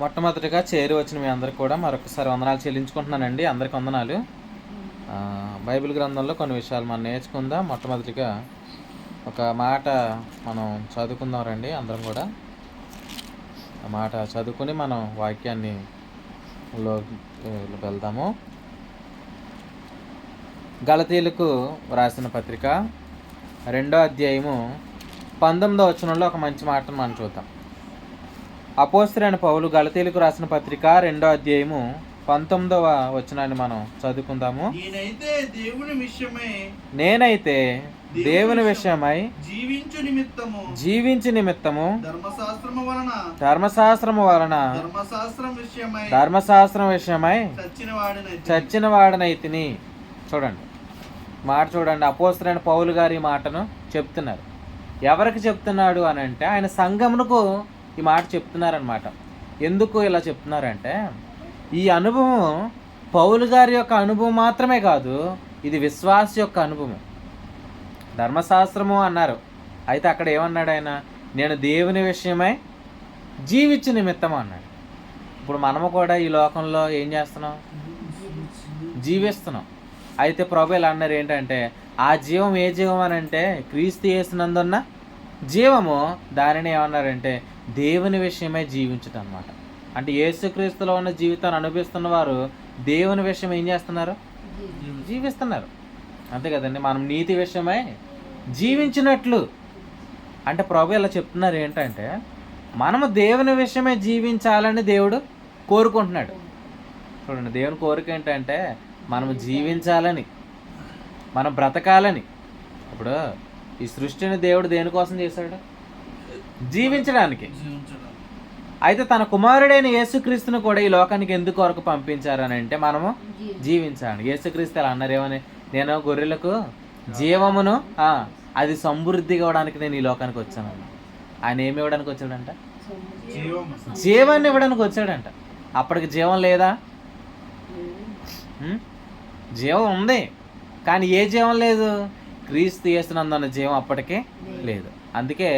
మొట్టమొదటిగా చేరి వచ్చిన మీ అందరికి కూడా మరొకసారి వందనాలు చెల్లించుకుంటున్నానండి. అందరికి వందనాలు. బైబిల్ గ్రంథంలో కొన్ని విషయాలు మనం నేర్చుకుందాం. మొట్టమొదటిగా ఒక మాట మనం చదువుకుందాం రండి. అందరం కూడా ఆ మాట చదువుకుని మనం వాక్యాన్ని వెళ్దాము. గలతీయులకు రాసిన పత్రిక 2వ అధ్యాయము 19వ వచనంలో ఒక మంచి మాటను మనం చూద్దాం. అపోస్తలుడైన పౌలు గలతీయులకు రాసిన పత్రిక 2వ అధ్యాయము 19వ వచనాన్ని మనం చదువుకుందాము. నేనైతే దేవుని విషయమై జీవించు నిమిత్తము ధర్మశాస్త్రము వలన ధర్మశాస్త్రం విషయమై చచ్చిన వాడనైతిని. చూడండి మాట చూడండి. అపోస్తలుడైన పౌలు గారు ఈ మాటను చెప్తున్నారు. ఎవరికి చెప్తున్నాడు అని అంటే ఆయన సంఘమునకు ఈ మాట చెప్తున్నారనమాట. ఎందుకు ఇలా చెప్తున్నారంటే ఈ అనుభవం పౌలు గారి యొక్క అనుభవం మాత్రమే కాదు, ఇది విశ్వాస యొక్క అనుభవం. ధర్మశాస్త్రము అన్నారు, అయితే అక్కడ ఏమన్నాడు ఆయన? నేను దేవుని విషయమై జీవించు నిమిత్తం అన్నాడు. ఇప్పుడు మనము కూడా ఈ లోకంలో ఏం చేస్తున్నాం? జీవిస్తున్నాం. అయితే ప్రభు ఇలా అన్నారు ఏంటంటే ఆ జీవం ఏ జీవం అని అంటే క్రీస్తు యేసునందున్న జీవము. దానిని ఏమన్నారంటే దేవుని విషయమై జీవించటం అన్నమాట. అంటే యేసుక్రీస్తులో ఉన్న జీవితాన్ని అనుభవిస్తున్న వారు దేవుని విషయం ఏం చేస్తున్నారు? జీవిస్తున్నారు. అంతే కదండి. మనం నీతి విషయమై జీవించినట్లు అంటే ప్రభు ఇలా చెప్తున్నారు ఏంటంటే మనము దేవుని విషయమై జీవించాలని దేవుడు కోరుకుంటున్నాడు. చూడండి, దేవుని కోరిక ఏంటంటే మనము జీవించాలని, మనం బ్రతకాలని. ఇప్పుడు ఈ సృష్టిని దేవుడు దేనికోసం చేశాడు? జీవించడానికి. అయితే తన కుమారుడైన యేసుక్రీస్తును కూడా ఈ లోకానికి ఎందుకు వరకు పంపించారని అంటే మనము జీవించాలి. యేసుక్రీస్తు అలా అన్నారు ఏమని? నేను గొర్రెలకు జీవమును అది సమృద్ధి ఇవ్వడానికి నేను ఈ లోకానికి వచ్చాను. ఆయన ఏమి ఇవ్వడానికి వచ్చాడంట? జీవాన్ని ఇవ్వడానికి వచ్చాడంట. అప్పటికి జీవం లేదా? జీవం ఉంది, కానీ ఏ జీవం లేదు? క్రీస్తు యేసునందున్న జీవం అప్పటికే లేదు. అందుకే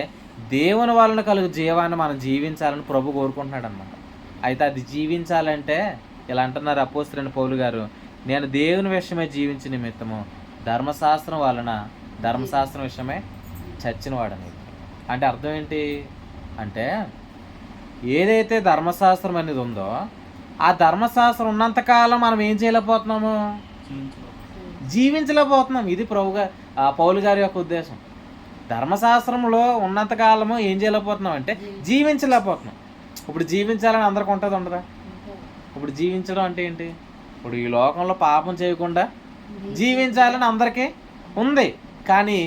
దేవుని వలన కలుగు జీవాన్ని మనం జీవించాలని ప్రభు కోరుకుంటున్నాడు అన్నమాట. అయితే అది జీవించాలంటే ఇలా అంటున్నారు అపోస్తలుడైన పౌలు గారు, నేను దేవుని విషయమై జీవించిన నిమిత్తము ధర్మశాస్త్రం వలన ధర్మశాస్త్రం విషయమై చచ్చిన వాడని. అంటే అర్థం ఏంటి అంటే ఏదైతే ధర్మశాస్త్రం అనేది ఉందో ఆ ధర్మశాస్త్రం ఉన్నంతకాలం మనం ఏం చేయలేకపోతున్నాము? జీవించలేకపోతున్నాం. ఇది పౌలు గారి యొక్క ఉద్దేశం. ధర్మశాస్త్రంలో ఉన్నంతకాలము ఏం చేయలేకపోతున్నాం అంటే జీవించలేకపోతున్నాం. ఇప్పుడు జీవించాలని అందరికి ఉంటుంది, ఉండదా? ఇప్పుడు జీవించడం అంటే ఏంటి? ఇప్పుడు ఈ లోకంలో పాపం చేయకుండా జీవించాలని అందరికీ ఉంది, కానీ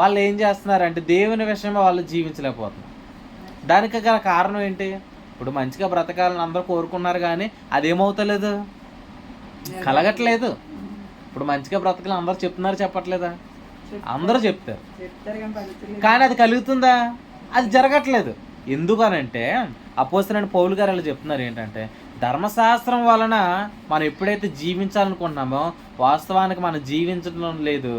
వాళ్ళు ఏం చేస్తున్నారంటే దేవుని విషయంలో వాళ్ళు జీవించలేకపోతున్నారు. దానికి గల కారణం ఏంటి? ఇప్పుడు మంచిగా బ్రతకాలని అందరూ కోరుకున్నారు, కానీ అదేమవుతలేదు, కలగట్లేదు. ఇప్పుడు మంచిగా బ్రతకాలని అందరూ చెప్తున్నారు, చెప్పట్లేదా? అందరూ చెప్తారు, కానీ అది కలుగుతుందా? అది జరగట్లేదు. ఎందుకనంటే అపోస్తలుడైన పౌలు గారు అలా చెప్తున్నారు ఏంటంటే ధర్మశాస్త్రం వలన మనం ఎప్పుడైతే జీవించాలనుకుంటున్నామో వాస్తవానికి మనం జీవించడం లేదు.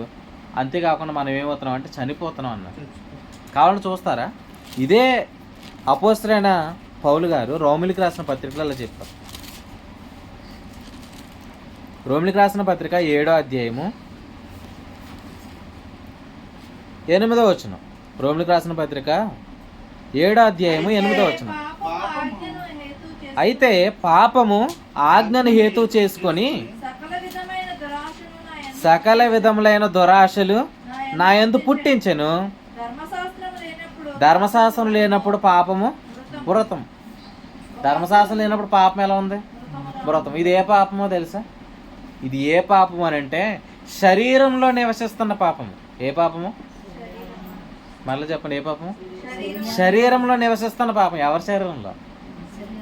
అంతేకాకుండా మనం ఏమవుతున్నాం అంటే చనిపోతున్నాం అన్నారు. కావాలని చూస్తారా? ఇదే అపోస్తలుడైన పౌలు గారు రోమిలికి రాసిన పత్రికలో అలా చెప్పారు. రోమిలికి రాసిన పత్రిక 7వ అధ్యాయము 8వ వచనం. రోమిలికి రాసిన పత్రిక 7వ అధ్యాయము 8వ వచనం. అయితే పాపము ఆజ్ఞను హేతువు చేసుకొని సకల విధములైన దురాశలు నా యందు పుట్టించెను. ధర్మశాస్త్రం లేనప్పుడు పాపము మృతం. ధర్మశాస్త్రం లేనప్పుడు పాపం ఎలా ఉంది? మృతం. ఇది ఏ పాపమో తెలుసా? ఇది ఏ పాపము అని అంటే శరీరంలో నివసిస్తున్న పాపము. ఏ పాపము? మళ్ళీ చెప్పండి, ఏ పాపము? శరీరంలో నివసిస్తున్న పాపం. ఎవరి శరీరంలో?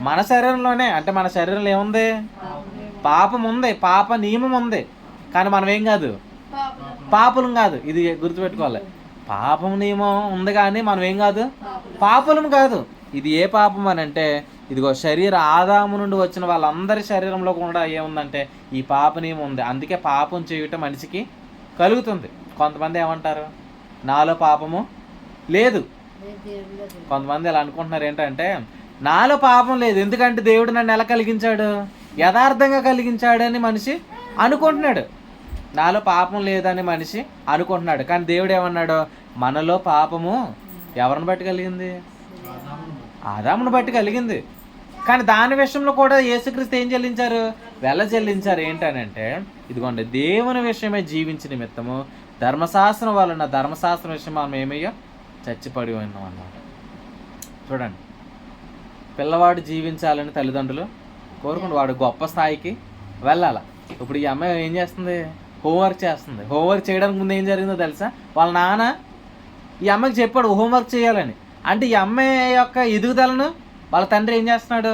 మన శరీరంలోనే. అంటే మన శరీరంలో ఏముంది? పాపం ఉంది, పాప నియమం ఉంది, కానీ మనం ఏం కాదు, పాపులం కాదు. ఇది గుర్తుపెట్టుకోవాలి. పాపం నియమం ఉంది కానీ మనం ఏం కాదు, పాపులం కాదు. ఇది ఏ పాపం అని అంటే ఇదిగో శరీర ఆదాము నుండి వచ్చిన వాళ్ళందరి శరీరంలో కూడా ఏముందంటే ఈ పాప నియమం ఉంది. అందుకే పాపం చేయటం మనిషికి కలుగుతుంది. కొంతమంది ఏమంటారు? నాలో పాపము లేదు. కొంతమంది ఇలా అనుకుంటున్నారు ఏంటంటే నాలో పాపం లేదు, ఎందుకంటే దేవుడు నన్ను ఎలా కలిగించాడు, యథార్థంగా కలిగించాడని మనిషి అనుకుంటున్నాడు. నాలో పాపం లేదని మనిషి అనుకుంటున్నాడు. కానీ దేవుడు ఏమన్నాడు, మనలో పాపము ఎవరిని బట్టి కలిగింది, ఆదామును బట్టి కలిగింది. కానీ దాని విషయంలో కూడా యేసుక్రీస్తు ఏం చెల్లించారు, వెల చెల్లించారు. ఏంటనంటే ఇదిగోండి, దేవుని విషయమే జీవించిన నిమిత్తము ధర్మశాస్త్రం వలన, ధర్మశాస్త్రం విషయం మనం ఏమయ్యో చచ్చిపడి ఉన్నాం అన్నమాట. చూడండి, పిల్లవాడు జీవించాలని తల్లిదండ్రులు కోరుకుంటూ వాడు గొప్ప స్థాయికి వెళ్ళాల. ఇప్పుడు ఈ అమ్మాయి ఏం చేస్తుంది, హోంవర్క్ చేస్తుంది. హోంవర్క్ చేయడానికి ముందు ఏం జరిగిందో తెలుసా, వాళ్ళ నాన్న ఈ అమ్మాయికి చెప్పాడు హోంవర్క్ చేయాలని. అంటే ఈ అమ్మాయి యొక్క ఎదుగుదలను వాళ్ళ తండ్రి ఏం చేస్తున్నాడు,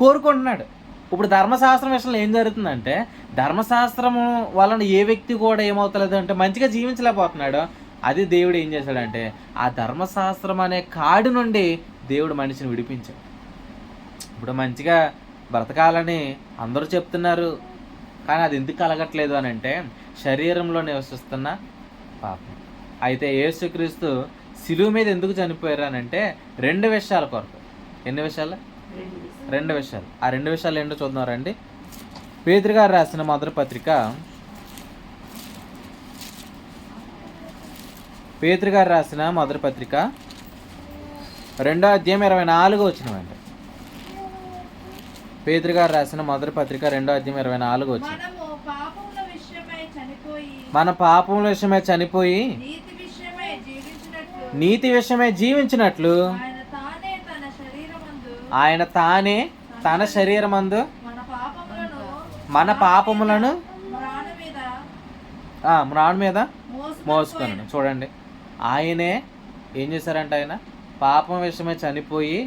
కోరుకుంటున్నాడు. ఇప్పుడు ధర్మశాస్త్రం విషయంలో ఏం జరుగుతుందంటే, ధర్మశాస్త్రము వలన ఏ వ్యక్తి కూడా ఏమవుతలేదు అంటే మంచిగా జీవించలేకపోతున్నాడు. అది దేవుడు ఏం చేశాడంటే, ఆ ధర్మశాస్త్రం అనే కాడి నుండి దేవుడు మనిషిని విడిపించాడు. ఇప్పుడు మంచిగా బ్రతకాలని అందరూ చెప్తున్నారు, కానీ అది ఎందుకు కలగట్లేదు అని అంటే శరీరంలో నివసిస్తున్న పాపం. అయితే యేసుక్రీస్తు శిలువ మీద ఎందుకు చనిపోయారు అని అంటే 2 విషయాల కొరకు. ఎన్ని విషయాలు, 2 విషయాలు. ఆ 2 విషయాలు ఏంటో చూద్దాం రండి. పేతురు గారు రాసిన మొదటి పత్రిక, పేతురు గారు రాసిన మొదటి పత్రిక 2వ అధ్యాయం 24వ వచనం అండి. పేతురు గారు రాసిన మొదటి పత్రిక 2వ అధ్యాయం 24వ వచనం. మన పాపముల విషయమై చనిపోయి నీతి విషయమై జీవించినట్లు ఆయన తానే తన శరీరమందు మన పాపములను మ్రాను మీద మోసుకొనెను. చూడండి, ఆయనే ఏం చేశారంటే ఆయన పాపం విషయమే చనిపోయి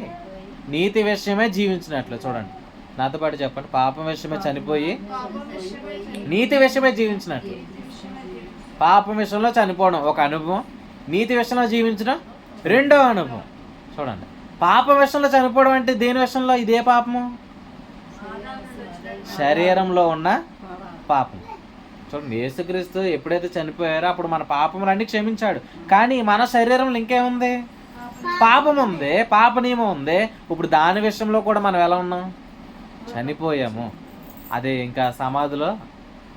నీతి విషయమే జీవించినట్లు. చూడండి, నాతో పాటు చెప్పండి, పాపం విషయమే చనిపోయి నీతి విషయమే జీవించినట్లు. పాపం విషయంలో చనిపోవడం ఒక అనుభవం, నీతి విషయంలో జీవించడం 2వ అనుభవం. చూడండి, పాపం విషయంలో చనిపోవడం అంటే దేని విషయంలో, ఇదే పాపము, శరీరంలో ఉన్న పాపం. చూడండి, యేసుక్రీస్తు ఎప్పుడైతే చనిపోయారో అప్పుడు మన పాపములన్నీ క్షమించాడు. కానీ మన శరీరంలో ఇంకేముంది, పాపం ఉంది, పాప నియమం ఉంది. ఇప్పుడు దాని విషయంలో కూడా మనం ఎలా ఉన్నాం, చనిపోయాము. అదే ఇంకా సమాధిలో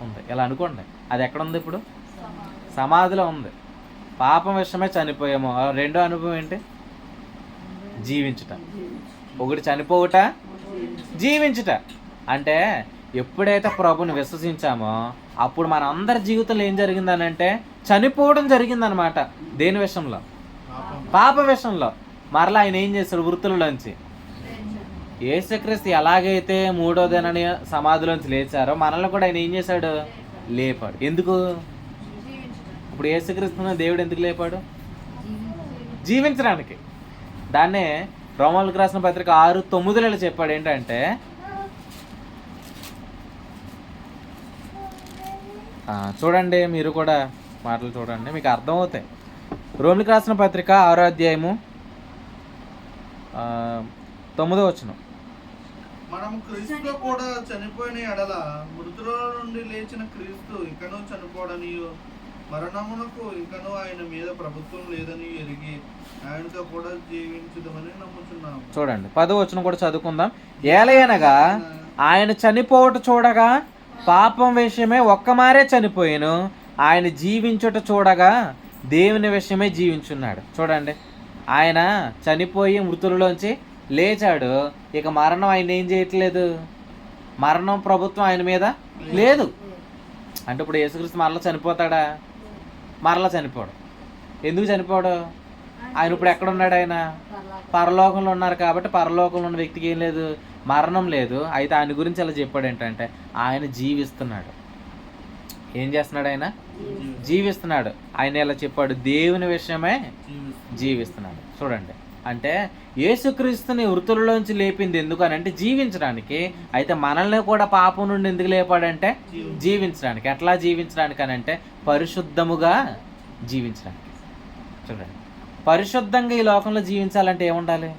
ఉంది. ఇలా అనుకోండి, అది ఎక్కడ ఉంది, ఇప్పుడు సమాధిలో ఉంది. పాపం విషయమే చనిపోయాము. 2వ అనుభవం ఏంటి, జీవించుట. ఒకటి చనిపోవుట, జీవించుట. అంటే ఎప్పుడైతే ప్రభుని విశ్వసించామో అప్పుడు మన అందరి జీవితంలో ఏం జరిగిందని అంటే చనిపోవడం జరిగిందనమాట. దేని విషయంలో, పాప విషయంలో. మరలా ఆయన ఏం చేశాడు, వృత్తులలోంచి యేసుక్రీస్తు ఎలాగైతే 3వ దినాన్ని సమాధిలోంచి లేచారో మనల్ని కూడా ఆయన ఏం చేశాడు, లేపాడు. ఎందుకు, ఇప్పుడు యేసుక్రీస్తుని దేవుడు ఎందుకు లేపాడు, జీవించడానికి. దాన్నే రోమన్లకు రాసిన పత్రిక 6:9 చెప్పాడు. ఏంటంటే చూడండి, మీరు కూడా మాటలు చూడండి, మీకు అర్థమవుతాయి. రోమిలకు రాసిన పత్రిక 6వ అధ్యాయము 9వ వచనం. మనము క్రీస్తుతో కూడా చనిపోయిన ఎడల మృతుల నుండి లేచిన క్రీస్తు ఇంకనూ చనిపోవడనియు మరణమునకు ఇంకనూ ఆయన మీద ప్రభుత్వం లేదని ఎరిగి ఆయనతో కూడా జీవించుదామని నమ్ముచున్నాము. చూడండి, 10వ వచనం కూడా చదువుకుందాం. ఏలయనగా ఆయన చనిపోవట చూడగా పాపం విషయమే ఒక్కమారే చనిపోయాను, ఆయన జీవించుట చూడగా దేవుని విషయమే జీవించున్నాడు. చూడండి, ఆయన చనిపోయి మృతులలోంచి లేచాడు. ఇక మరణం ఆయన ఏం చేయట్లేదు, మరణం ప్రభుత్వం ఆయన మీద లేదు. అంటే ఇప్పుడు యేసుక్రీస్తు మరలా చనిపోతాడా, మరలా చనిపోడు. ఎందుకు చనిపోడు, ఆయన ఇప్పుడు ఎక్కడున్నాడు, ఆయన పరలోకంలో ఉన్నారు. కాబట్టి పరలోకంలో ఉన్న వ్యక్తికి ఏం లేదు, మరణం లేదు. అయితే ఆయన గురించి అలా చెప్పాడు ఏంటంటే ఆయన జీవిస్తున్నాడు. ఏం చేస్తున్నాడు, ఆయన జీవిస్తున్నాడు. ఆయన ఇలా చెప్పాడు, దేవుని విషయమే జీవిస్తున్నాడు. చూడండి, అంటే యేసుక్రీస్తుని వృత్తులలోంచి లేపింది ఎందుకు అని అంటే జీవించడానికి. అయితే మనల్ని కూడా పాపం నుండి ఎందుకు లేపాడంటే జీవించడానికి. ఎట్లా జీవించడానికి అని అంటే పరిశుద్ధముగా జీవించడానికి. చూడండి, పరిశుద్ధంగా ఈ లోకంలో జీవించాలంటే ఏముండాలి,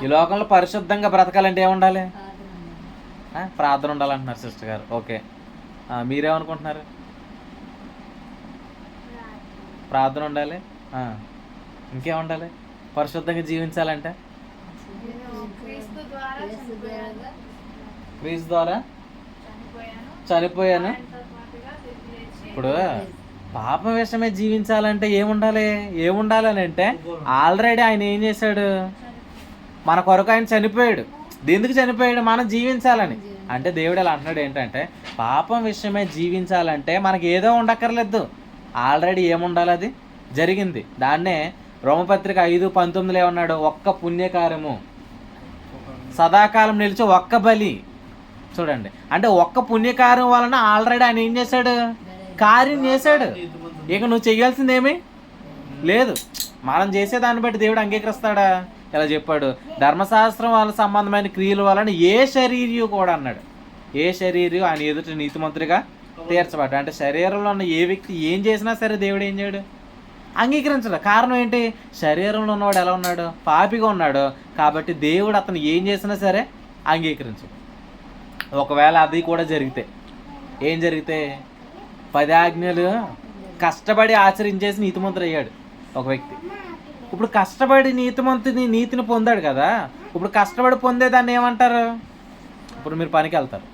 ఈ లోకంలో పరిశుద్ధంగా బ్రతకాలంటే ఏముండాలి, ప్రార్థన ఉండాలంటున్నారు సిస్టర్ గారు. ఓకే, మీరేమనుకుంటున్నారు, ప్రార్థన ఉండాలి, ఇంకేముండాలి, పరిశుద్ధంగా జీవించాలంటే నేను క్రీస్తు ద్వారా చనిపోయాను. క్రీస్తు ద్వారా చనిపోయాను. చనిపోయాను. ఆయనతో పాటుగా తిరిగి లేచి ఇప్పుడు పాపం విషయమే జీవించాలంటే ఏముండాలి అని అంటే ఆల్రెడీ ఆయన ఏం చేశాడు, మన కొరకు ఆయన చనిపోయాడు. ఎందుకు చనిపోయాడు? మనం జీవించాలని. అంటే దేవుడు ఇలా అంటున్నాడు ఏంటంటే పాపం విషయమే జీవించాలంటే మనకి ఏదో ఉండక్కర్లేదు, ఆల్రెడీ ఏముండాలి అది జరిగింది. దాన్నే రోమపత్రిక 5:19 ఏమన్నాడు, ఒక్క పుణ్యకార్యము సదాకాలం నిలిచి ఒక్క బలి. చూడండి, అంటే ఒక్క పుణ్యకార్యం వలన ఆల్రెడీ ఆయన ఏం చేశాడు, కార్యం చేశాడు. ఇక నువ్వు చేయాల్సింది ఏమీ లేదు. మనం చేసే దాన్ని బట్టి దేవుడు అంగీకరిస్తాడా? ఇలా చెప్పాడు, ధర్మశాస్త్రం వాళ్ళ సంబంధమైన క్రియల వలన ఏ శరీరయు కూడా అన్నాడు, ఏ శరీరయు ఆయన ఎదుట నీతిమంతుడిగా తీర్చబడ్డా. అంటే శరీరంలో ఉన్న ఏ వ్యక్తి ఏం చేసినా సరే దేవుడు ఏం చేయడు, అంగీకరించడు. కారణం ఏంటి? శరీరంలో ఉన్నవాడు ఎలా ఉన్నాడు, పాపిగా ఉన్నాడు. కాబట్టి దేవుడు అతను ఏం చేసినా సరే అంగీకరించడు. ఒకవేళ అది కూడా జరిగితే ఏం జరిగితే 10 ఆజ్ఞలు కష్టపడి ఆచరించేసి నీతిమంతుడు అయ్యాడు ఒక వ్యక్తి. ఇప్పుడు కష్టపడి నీతిని పొందాడు కదా. ఇప్పుడు కష్టపడి పొందేదాన్ని ఏమంటారు? ఇప్పుడు మీరు పనికి వెళ్తారు,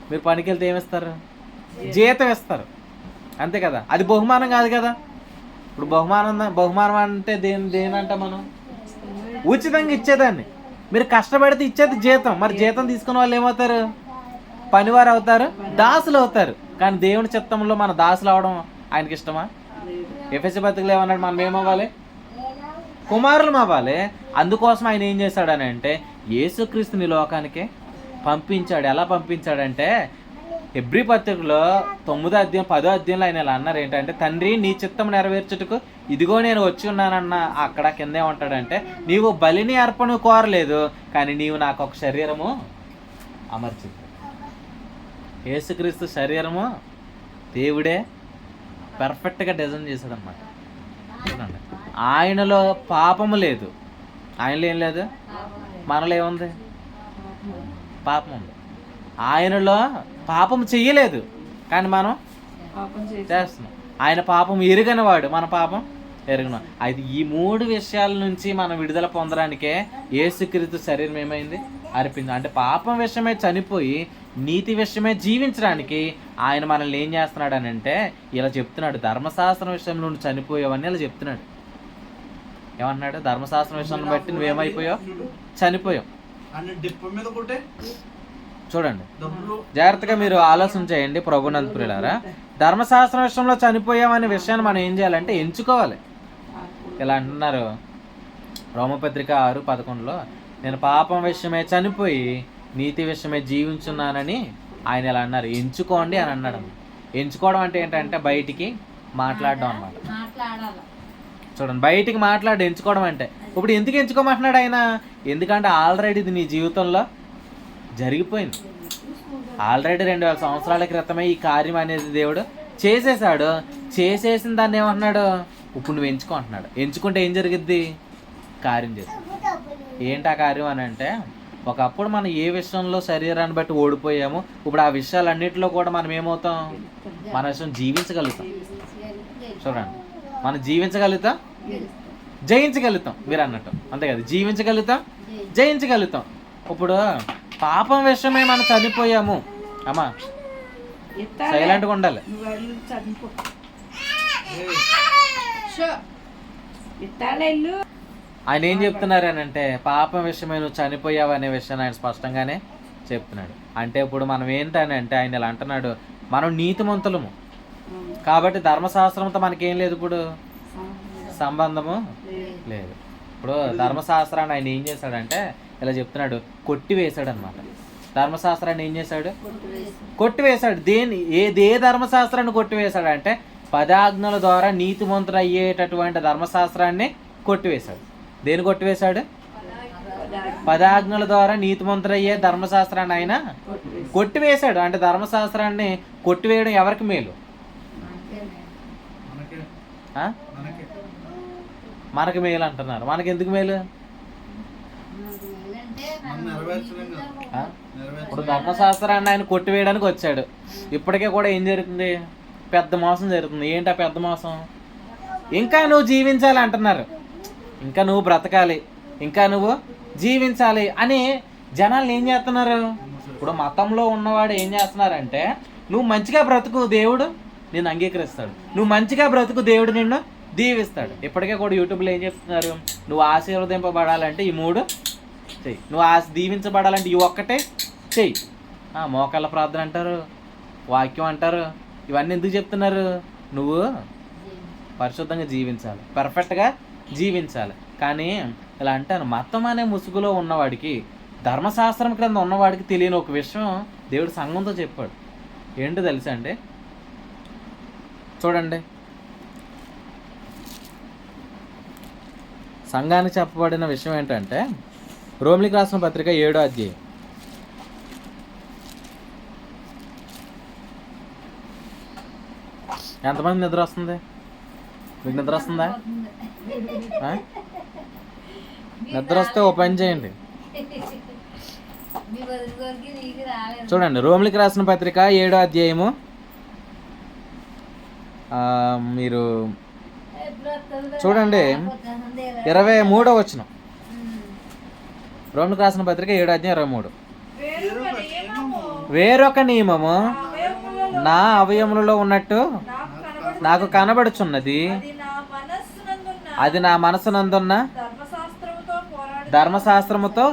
మీరు పనికి వెళ్తే ఏమిస్తారు? జీతం ఇస్తారు, అంతే కదా. అది బహుమానం కాదు కదా. ఇప్పుడు బహుమానం అంటే దేనంటే మనం ఉచితంగా ఇచ్చేదాన్ని. మీరు కష్టపడితే ఇచ్చేది జీతం. మరి జీతం తీసుకున్న వాళ్ళు ఏమవుతారు? పనివారు అవుతారు, దాసులు అవుతారు. కానీ దేవుని చిత్తంలో మన దాసులు అవడం ఆయనకి ఇష్టమా? ఎఫెసీ పత్రికలో ఏమన్నాడు, మనం ఏమవ్వాలి? కుమారులు అవ్వాలి. అందుకోసం ఆయన ఏం చేశాడని అంటే యేసుక్రీస్తుని లోకానికి పంపించాడు. ఎలా పంపించాడంటే హెబ్రీ పత్రికలో 9వ అధ్యాయం 10వ అధ్యాయంలో ఆయన ఇలా అన్నారు ఏంటంటే, తండ్రి నీ చిత్తం నెరవేర్చుటకు ఇదిగో నేను వచ్చి ఉన్నానన్న. అక్కడ కింద ఏమంటాడంటే, నీవు బలిని అర్పణ కోరలేదు, కానీ నీవు నాకు ఒక శరీరము అమర్చింది. యేసుక్రీస్తు శరీరము దేవుడే పర్ఫెక్ట్గా డిజైన్ చేశాడు అనమాట. చూడండి, ఆయనలో పాపము లేదు. ఆయనలో ఏం లేదు, మనలో ఏముంది? పాపం ఉంది. ఆయనలో పాపం చెయ్యలేదు, కానీ మనం చేస్తున్నాం. ఆయన పాపం ఎరుగనివాడు, మన పాపం ఎరుగున. అయితే ఈ 3 విషయాల నుంచి మనం విడుదల పొందడానికే యేసుక్రీస్తు శరీరం ఏమైంది, అర్పింది. అంటే పాపం విషయమే చనిపోయి నీతి విషయమే జీవించడానికి ఆయన మనల్ని ఏం చేస్తున్నాడు అని అంటే ఇలా చెప్తున్నాడు. ధర్మశాస్త్రం విషయంలో నువ్వు చనిపోయావని ఇలా చెప్తున్నాడు. ఏమన్నాడు? ధర్మశాస్త్రం విషయాన్ని బట్టి నువ్వేమైపోయావు, చనిపోయావు. చూడండి, జాగ్రత్తగా మీరు ఆలోచన చేయండి ప్రభునందు ప్రియులారా. ధర్మశాస్త్రం విషయంలో చనిపోయామనే విషయాన్ని మనం ఏం చేయాలంటే ఎంచుకోవాలి. ఇలా అంటున్నారు రోమపత్రిక 6:11లో, నేను పాపం విషయమే చనిపోయి నీతి విషయమే జీవించున్నానని ఆయన ఇలా అన్నారు. ఎంచుకోండి అని అన్నాడు. ఎంచుకోవడం అంటే ఏంటంటే బయటికి మాట్లాడడం అన్నమాట. చూడండి, బయటికి మాట్లాడి ఎంచుకోవడం అంటే. ఇప్పుడు ఎందుకు ఎంచుకోమంటున్నాడు ఆయన? ఎందుకంటే ఆల్రెడీ ఇది నీ జీవితంలో జరిగిపోయింది. ఆల్రెడీ 2000 సంవత్సరాల క్రితమే ఈ కార్యం అనేది దేవుడు చేసేసాడు. చేసేసిన దాన్ని ఏమంటున్నాడు? ఇప్పుడు నువ్వు ఎంచుకో అంటున్నాడు. ఎంచుకుంటే ఏం జరిగిద్ది? కార్యం చేస్తాడు. ఏంటి ఆ కార్యం అని అంటే, ఒకప్పుడు మనం ఏ విషయంలో శరీరాన్ని బట్టి ఓడిపోయామో ఇప్పుడు ఆ విషయాలన్నిటిలో కూడా మనం ఏమవుతాం? మన విషయం జీవించగలుగుతాం. చూడండి, మనం జీవించగలుగుతాం, జయించగలుగుతాం. మీరు అన్నట్టు అంతే కదా, జీవించగలుగుతాం, జయించగలుగుతాం. ఇప్పుడు పాపం విషయమే మనం చనిపోయాము. అమ్మా సైలెంట్గా ఉండాలి. ఆయన ఏం చెప్తున్నారు అని అంటే పాపం విషయమే నువ్వు చనిపోయావు అనే విషయాన్ని ఆయన స్పష్టంగానే చెప్తున్నాడు. అంటే ఇప్పుడు మనం ఏంటని అంటే ఆయన ఇలా అంటున్నాడు, మనం నీతిమంతులము కాబట్టి ధర్మశాస్త్రంతో మనకేం లేదు, ఇప్పుడు సంబంధము లేదు. ఇప్పుడు ధర్మశాస్త్రాన్ని ఆయన ఏం చేశాడంటే ఇలా చెప్తున్నాడు, కొట్టివేశాడు అనమాట. ధర్మశాస్త్రాన్ని ఏం చేశాడు? కొట్టివేశాడు. ఏ ధర్మశాస్త్రాన్ని కొట్టివేశాడు అంటే 10 ఆజ్ఞల ద్వారా నీతిమంతుడు అయ్యేటటువంటి ధర్మశాస్త్రాన్ని కొట్టివేశాడు. దేని కొట్టివేశాడు? 10 ఆజ్ఞల ద్వారా నీతిమంతుడు అయ్యే ధర్మశాస్త్రాన్ని ఆయన కొట్టివేశాడు. అంటే ధర్మశాస్త్రాన్ని కొట్టివేయడం ఎవరికి మేలు? మనకి మేలు అంటున్నారు. మనకి ఎందుకు మేలు? ఇప్పుడు ధర్మశాస్త్రాన్ని ఆయన కొట్టివేయడానికి వచ్చాడు. ఇప్పటికే కూడా ఏం జరుగుతుంది? పెద్ద మోసం జరుగుతుంది. ఏంటి ఆ పెద్ద మోసం? ఇంకా నువ్వు జీవించాలి అంటున్నారు. ఇంకా నువ్వు బ్రతకాలి, ఇంకా నువ్వు జీవించాలి అని జనాలు ఏం చేస్తున్నారు? ఇప్పుడు మతంలో ఉన్నవాడు ఏం చేస్తున్నారంటే, నువ్వు మంచిగా బ్రతుకు దేవుడు నిన్ను అంగీకరిస్తాడు, నువ్వు మంచిగా బ్రతుకు దేవుడు నిన్ను దీవిస్తాడు. ఇప్పటికే కూడా యూట్యూబ్లో ఏం చెప్తున్నారు? నువ్వు ఆశీర్వదింపబడాలంటే ఈ 3 చెయ్యి, నువ్వు దీవించబడాలంటే ఈ ఒక్కటే చెయ్యి. మోకాళ్ళ ప్రార్థన అంటారు, వాక్యం అంటారు. ఇవన్నీ ఎందుకు చెప్తున్నారు? నువ్వు పరిశుద్ధంగా జీవించాలి, పర్ఫెక్ట్గా జీవించాలి. కానీ ఇలా అంటాను, మతం అనే ముసుగులో ఉన్నవాడికి, ధర్మశాస్త్రం క్రింద ఉన్నవాడికి తెలియని ఒక విషయం దేవుడు సంఘంతో చెప్పాడు. ఏంటో తెలుసా అండి? చూడండి, సంఘానికి చెప్పబడిన విషయం ఏంటంటే, రోమిలికి రాసిన పత్రిక 7వ అధ్యాయం. ఎంతమంది నిద్ర వస్తుంది? మీకు నిద్ర వస్తుందా? నిద్ర వస్తే ఓ పని చేయండి, చూడండి రోమిలికి రాసిన పత్రిక 7వ అధ్యాయము, మీరు చూడండి 23వ వచనం. రోమిలికి రాసిన పత్రిక 7వ అధ్యాయం 23. వేరొక నియమము నా అవయములలో ఉన్నట్టు నాకు కనబడుచున్నది, అది నా మనసునందున్న ధర్మశాస్త్రముతో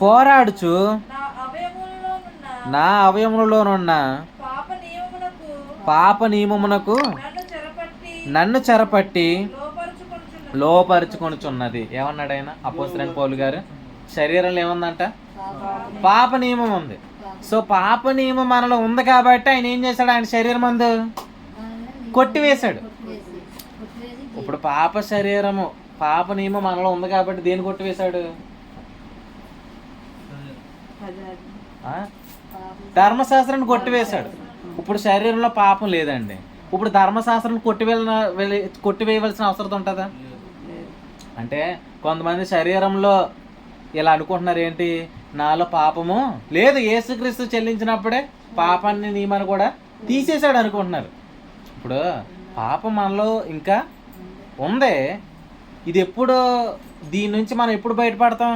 పోరాడుచు నా అవయములలోనున్న పాప నియమమునకు నన్ను చెరపట్టి లోపరుచుకొనుచున్నది. ఏమన్నాడు ఆయన? అపోస్తలుడైన పౌలు గారు, శరీరంలో ఏముందంట? పాప నియమం ఉంది. సో పాప నియమం మనలో ఉంది కాబట్టి ఆయన ఏం చేశాడు? ఆయన శరీరం మందు కొట్టివేశాడు. ఇప్పుడు పాప శరీరము, పాప నియమం మనలో ఉంది కాబట్టి దేన్ని కొట్టివేశాడు? ధర్మశాస్త్రాన్ని కొట్టివేశాడు. ఇప్పుడు శరీరంలో పాపం లేదండి. ఇప్పుడు ధర్మశాస్త్రాన్ని కొట్టివేయవలసిన అవసరం ఉంటుందా? అంటే కొంతమంది శరీరంలో ఇలా అనుకుంటున్నారు, ఏంటి, నాలో పాపము లేదు, యేసుక్రీస్తు చెల్లించినప్పుడే పాపాన్ని నియమాన్ని కూడా తీసేశాడు అనుకుంటున్నారు. ఇప్పుడు పాపం మనలో ఇంకా ఉంది. ఇది ఎప్పుడు, దీని నుంచి మనం ఎప్పుడు బయటపడతాం?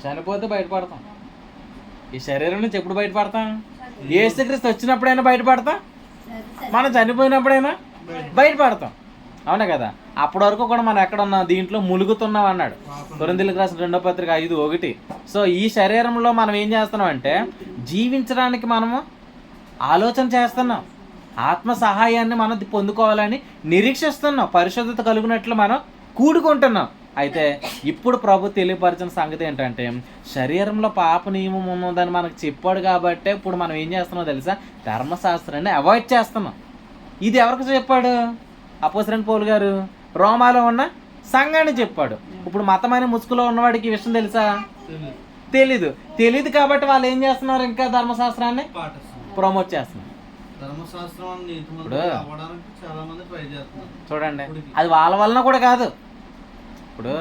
చనిపోతే బయటపడతాం. ఈ శరీరం నుంచి ఎప్పుడు బయటపడతాం? యేసుక్రీస్తు వచ్చినప్పుడైనా బయటపడతాం, మనం చనిపోయినప్పుడైనా బయటపడతాం. అవునా కదా? అప్పటి వరకు కూడా మనం ఎక్కడ ఉన్నాం? దీంట్లో ములుగుతున్నాం అన్నాడు కొరింథీయులకు రాసిన 2వ పత్రిక 5:1. సో ఈ శరీరంలో మనం ఏం చేస్తున్నాం అంటే, జీవించడానికి మనము ఆలోచన చేస్తున్నాం, ఆత్మ సహాయాన్ని మనం పొందుకోవాలని నిరీక్షిస్తున్నాం, పరిశుద్ధత కలుగునట్లు మనం కూడుకుంటున్నాం. అయితే ఇప్పుడు ప్రభు తెలియపరిచిన సంగతి ఏంటంటే, శరీరంలో పాప నియమం ఉన్నదని మనకు చెప్పాడు కాబట్టి ఇప్పుడు మనం ఏం చేస్తున్నాం తెలుసా? ధర్మశాస్త్రాన్ని అవాయిడ్ చేస్తున్నాం. ఇది ఎవరికి చెప్పాడు? అపోస్తలుడైన పౌలు గారు రోమాలో ఉన్న సంఘాన్ని చెప్పాడు. ఇప్పుడు మతమైన ముసుగులో ఉన్నవాడికి ఈ విషయం తెలుసా? తెలీదు కాబట్టి వాళ్ళు ఏం చేస్తున్నారు? ఇంకా ధర్మశాస్త్రాన్ని ప్రమోట్ చేస్తున్నారు. చూడండి, అది వాళ్ళ వలన కూడా కాదు. ఇప్పుడు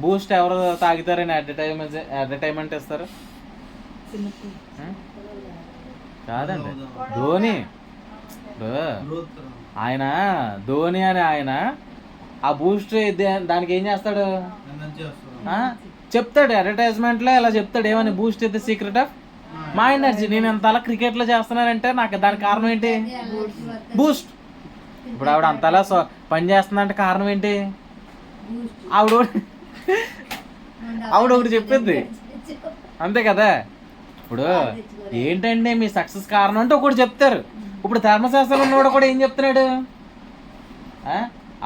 బూస్ట్ ఎవరు తాగుతారని అడ్వర్టైజ్మెంట్ ఇస్తారు? కాదండి, ధోని. ఇప్పుడు ఆయన ధోని అని ఆయన ఆ బూస్ట్ దానికి ఏం చేస్తాడు? చెప్తాడు అడ్వర్టైజ్మెంట్లో ఇలా చెప్తాడు, ఏమని? Boost is the secret of మా ఎనర్జీ. నేను అంతలా క్రికెట్లో చేస్తున్నానంటే నాకు దానికి కారణం ఏంటి? బూస్ట్. ఇప్పుడు ఆవిడ అంతలా పని చేస్తుందంటే కారణం ఏంటి? ఆవిడ ఒకటి చెప్పింది, అంతే కదా? ఇప్పుడు ఏంటంటే మీ సక్సెస్ కారణం అంటే ఒకటి చెప్తారు. ఇప్పుడు ధర్మశాస్త్రం ఉన్నవాడు కూడా ఏం చెప్తున్నాడు?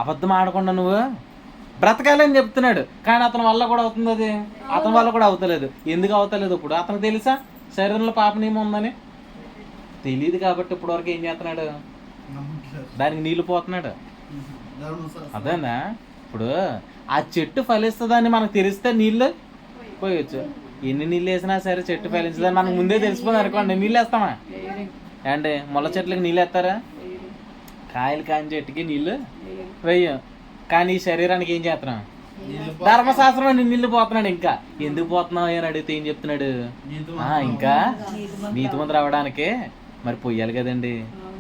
అబద్ధం ఆడకుండా నువ్వు బ్రతకాలని చెప్తున్నాడు. కానీ అతని వల్ల కూడా అవుతుంది అది, అతని వల్ల కూడా అవుతలేదు. ఎందుకు అవుతలేదు? ఇప్పుడు అతనికి తెలుసా శరీరంలో పాప నియమం ఉందని? తెలియదు కాబట్టి ఇప్పుడు వరకు ఏం చేస్తున్నాడు? దానికి నీళ్ళు పోతున్నాడు. అదేనా? ఇప్పుడు ఆ చెట్టు ఫలిస్తుందని మనకు తెలిస్తే నీళ్ళు పోయొచ్చు. ఎన్ని నీళ్ళు వేసినా సరే చెట్టు ఫలించదని మనకు ముందే తెలిసిపోయింది అనుకోండి, నీళ్ళు వేస్తామా? అండి ముళ్ళ చెట్లకి నీళ్ళు వేస్తారా? కాయలు కాని చెట్టుకి నీళ్ళు వేయం. కానీ ఈ శరీరానికి ఏం చేస్తున్నాం? ధర్మశాస్త్రం అని నీళ్ళు పోతున్నాడు. ఇంకా ఎందుకు పోతున్నావు అని అడిగితే ఏం చెప్తున్నాడు? ఇంకా నీతిమంతుడు అవ్వడానికే మరి పొయ్యాలి కదండి.